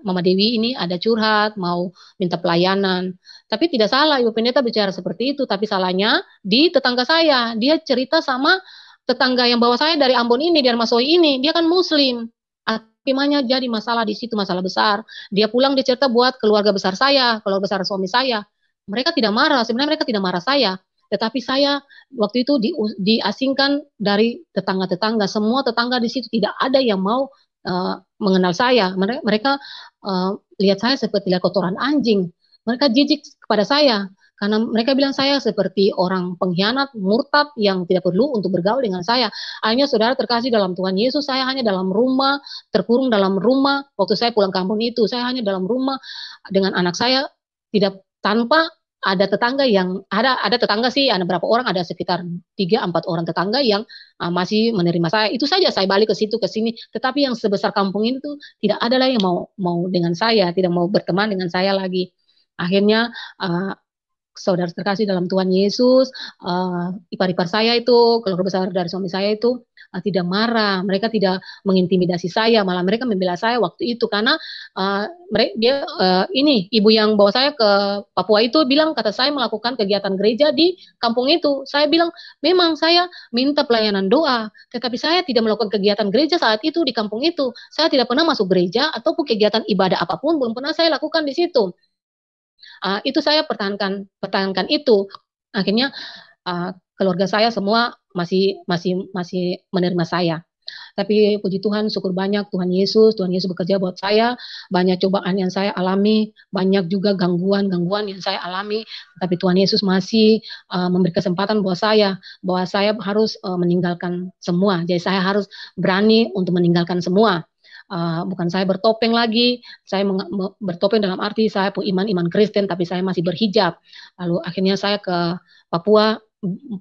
Mama Dewi ini ada curhat, mau minta pelayanan. Tapi tidak salah ibu pendeta bicara seperti itu, tapi salahnya di tetangga saya. Dia cerita sama tetangga yang bawa saya dari Ambon ini, dari Masoi ini. Dia kan Muslim. Akhirnya jadi masalah di situ, masalah besar. Dia pulang, dia cerita buat keluarga besar saya, keluarga besar suami saya. Mereka tidak marah, sebenarnya mereka tidak marah saya. Tetapi saya waktu itu diasingkan dari tetangga-tetangga. Semua tetangga di situ tidak ada yang mau mengenal saya. Mereka lihat saya seperti lihat kotoran anjing. Mereka jijik kepada saya. Karena mereka bilang saya seperti orang pengkhianat, murtad yang tidak perlu untuk bergaul dengan saya. Akhirnya saudara terkasih dalam Tuhan Yesus, saya hanya dalam rumah, terkurung dalam rumah. Waktu saya pulang kampung itu, saya hanya dalam rumah dengan anak saya, tidak tanpa ada tetangga yang ada tetangga sih, ada berapa orang, ada sekitar 3-4 orang tetangga yang masih menerima saya. Itu saja, saya balik ke situ ke sini. Tetapi yang sebesar kampung itu tidak ada lagi yang mau dengan saya, tidak mau berteman dengan saya lagi. Akhirnya saudara terkasih dalam Tuhan Yesus, ipar-ipar saya itu, keluarga besar dari suami saya itu tidak marah, mereka tidak mengintimidasi saya, malah mereka membela saya waktu itu karena ini ibu yang bawa saya ke Papua itu bilang kata saya melakukan kegiatan gereja di kampung itu. Saya bilang memang saya minta pelayanan doa, tetapi saya tidak melakukan kegiatan gereja saat itu di kampung itu. Saya tidak pernah masuk gereja ataupun kegiatan ibadah apapun belum pernah saya lakukan di situ. Itu saya pertahankan itu. Akhirnya keluarga saya semua masih menerima saya. Tapi puji Tuhan, syukur banyak Tuhan Yesus bekerja buat saya. Banyak cobaan yang saya alami, banyak juga gangguan yang saya alami. Tapi Tuhan Yesus masih memberi kesempatan buat saya, bahwa saya harus meninggalkan semua. Jadi saya harus berani untuk meninggalkan semua. Bukan saya bertopeng lagi, saya bertopeng dalam arti saya punya iman Kristen, tapi saya masih berhijab. Lalu akhirnya saya ke Papua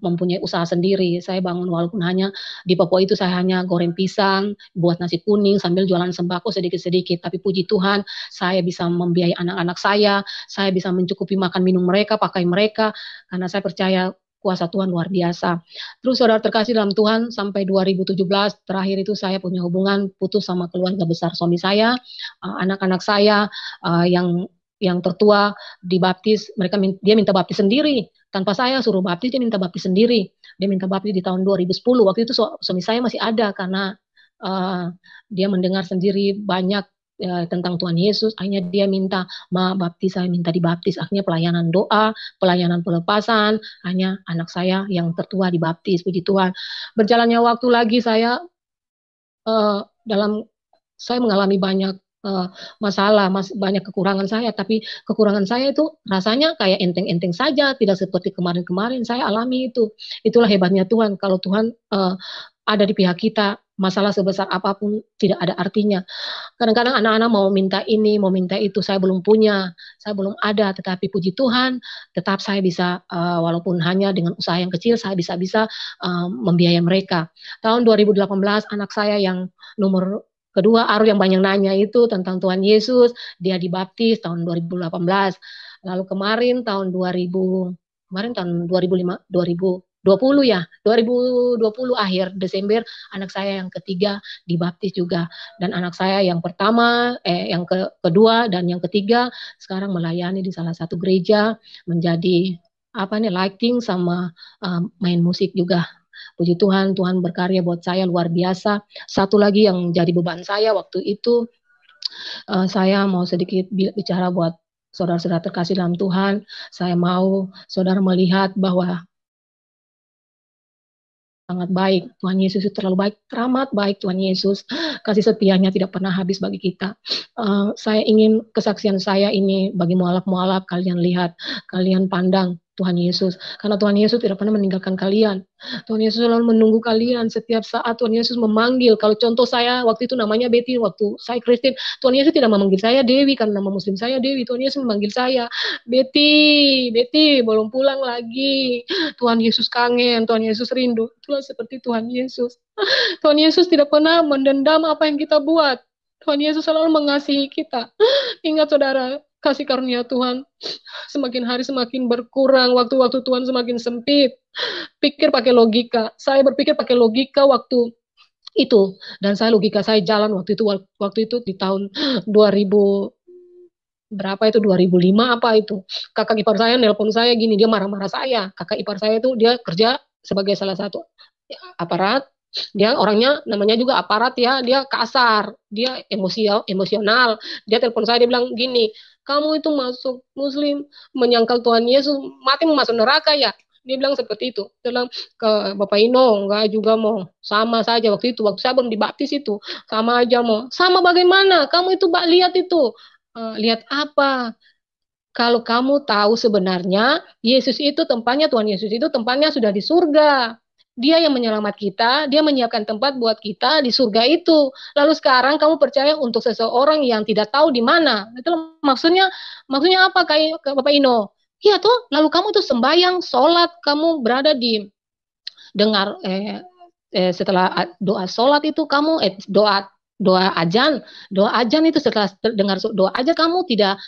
mempunyai usaha sendiri. Saya bangun walaupun hanya di Papua itu saya hanya goreng pisang, buat nasi kuning sambil jualan sembako sedikit-sedikit. Tapi puji Tuhan, saya bisa membiayai anak-anak saya bisa mencukupi makan minum mereka, pakai mereka, karena saya percaya kuasa Tuhan luar biasa. Terus saudara terkasih dalam Tuhan, sampai 2017 terakhir itu saya punya hubungan putus sama keluarga besar suami saya, anak-anak saya yang tertua dibaptis, dia minta baptis sendiri tanpa saya suruh baptis, dia minta baptis sendiri. Dia minta baptis di tahun 2010. Waktu itu suami saya masih ada karena dia mendengar sendiri banyak tentang Tuhan Yesus. Akhirnya dia minta baptis, saya minta dibaptis. Akhirnya pelayanan doa, pelayanan pelepasan, hanya anak saya yang tertua dibaptis. Puji Tuhan. Berjalannya waktu lagi saya saya mengalami banyak masalah, banyak kekurangan saya, tapi kekurangan saya itu rasanya kayak enteng-enteng saja, tidak seperti kemarin-kemarin saya alami itu. Itulah hebatnya Tuhan, kalau Tuhan ada di pihak kita, masalah sebesar apapun tidak ada artinya. Kadang-kadang anak-anak mau minta ini, mau minta itu, saya belum punya, saya belum ada, tetapi puji Tuhan, tetap saya bisa, walaupun hanya dengan usaha yang kecil, saya bisa membiayai mereka. Tahun 2018, anak saya yang nomor kedua, Aru yang banyak nanya itu tentang Tuhan Yesus, dia dibaptis tahun 2018. Lalu kemarin tahun 2020 ya, 2020 akhir Desember, anak saya yang ketiga dibaptis juga. Dan anak saya yang pertama, yang kedua dan yang ketiga sekarang melayani di salah satu gereja, menjadi lighting sama main musik juga. Puji Tuhan, Tuhan berkarya buat saya luar biasa. Satu lagi yang jadi beban saya waktu itu, saya mau sedikit bicara buat saudara-saudara terkasih dalam Tuhan. Saya mau saudara melihat bahwa sangat baik. Tuhan Yesus itu terlalu baik, teramat baik Tuhan Yesus. Kasih setianya tidak pernah habis bagi kita. Saya ingin kesaksian saya ini bagi mualaf-mualaf, kalian lihat, kalian pandang. Tuhan Yesus. Karena Tuhan Yesus tidak pernah meninggalkan kalian. Tuhan Yesus selalu menunggu kalian setiap saat. Tuhan Yesus memanggil. Kalau contoh saya waktu itu namanya Betty, waktu saya Kristen, Tuhan Yesus tidak memanggil saya Dewi karena nama Muslim saya Dewi. Tuhan Yesus memanggil saya Betty, Betty belum pulang lagi. Tuhan Yesus kangen, Tuhan Yesus rindu. Itulah seperti Tuhan Yesus. Tuhan Yesus tidak pernah mendendam apa yang kita buat. Tuhan Yesus selalu mengasihi kita. Ingat saudara, kasih karunia Tuhan semakin hari semakin berkurang, waktu-waktu Tuhan semakin sempit. Pikir pakai logika. Saya berpikir pakai logika waktu itu, dan logika saya jalan waktu itu di tahun 2000 berapa itu, 2005 apa itu. Kakak ipar saya nelpon saya gini, dia marah-marah saya. Kakak ipar saya itu dia kerja sebagai salah satu aparat. Dia orangnya namanya juga aparat ya, dia kasar, dia emosional. Dia telepon saya, dia bilang gini, kamu itu masuk Muslim, menyangkal Tuhan Yesus, mati mau masuk neraka ya. Dia bilang seperti itu. Dia bilang ke Bapak Ino, enggak juga mau. Sama saja waktu itu, waktu saya belum dibaptis itu. Sama aja mau. Sama bagaimana? Kamu itu lihat itu. Lihat apa? Kalau kamu tahu sebenarnya, Yesus itu tempatnya, Tuhan Yesus itu tempatnya sudah di surga. Dia yang menyelamat kita, dia menyiapkan tempat buat kita di surga itu. Lalu sekarang kamu percaya untuk seseorang yang tidak tahu di mana. Itu maksudnya apa kayak Bapak Ino? Iya tuh, lalu kamu tuh sembahyang, sholat, kamu berada di dengar setelah doa sholat itu kamu doa ajan itu setelah dengar doa aja kamu tidak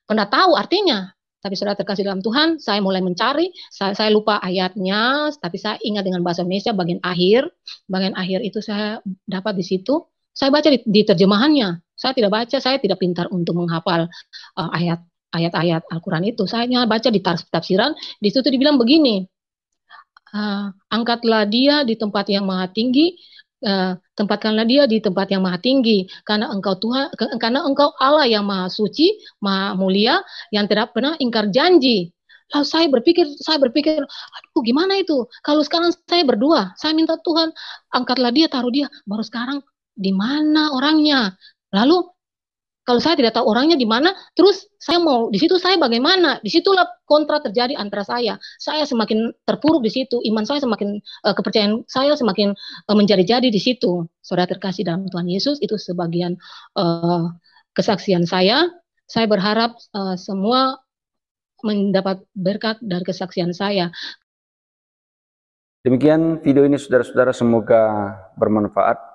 pernah tahu artinya. Tapi saudara terkasih dalam Tuhan, saya mulai mencari, saya lupa ayatnya, tapi saya ingat dengan bahasa Indonesia bagian akhir itu saya dapat di situ. Saya baca di terjemahannya. Saya tidak baca, saya tidak pintar untuk menghafal ayat-ayat Al-Quran itu. Saya hanya baca di tafsiran, di situ dibilang begini, angkatlah dia di tempat yang maha tinggi, tempatkanlah dia di tempat yang maha tinggi, karena engkau Tuhan, karena engkau Allah yang maha suci, maha mulia, yang tidak pernah ingkar janji. Lalu saya berpikir, aduh gimana itu? Kalau sekarang saya berdua, saya minta Tuhan, angkatlah dia, taruh dia, baru sekarang di mana orangnya? Lalu kalau saya tidak tahu orangnya di mana, terus saya mau di situ, saya bagaimana? Disitulah kontra terjadi antara saya. Saya semakin terpuruk di situ, iman saya semakin kepercayaan saya semakin menjadi-jadi di situ. Saudara terkasih dalam Tuhan Yesus, itu sebagian kesaksian saya. Saya berharap semua mendapat berkat dari kesaksian saya. Demikian video ini saudara-saudara, semoga bermanfaat,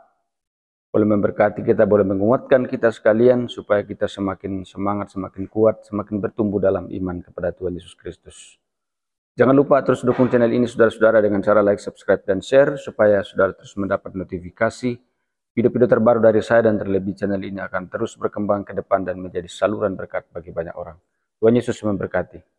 boleh memberkati kita, boleh menguatkan kita sekalian supaya kita semakin semangat, semakin kuat, semakin bertumbuh dalam iman kepada Tuhan Yesus Kristus. Jangan lupa terus dukung channel ini saudara-saudara dengan cara like, subscribe, dan share supaya saudara terus mendapat notifikasi video-video terbaru dari saya, dan terlebih channel ini akan terus berkembang ke depan dan menjadi saluran berkat bagi banyak orang. Tuhan Yesus memberkati.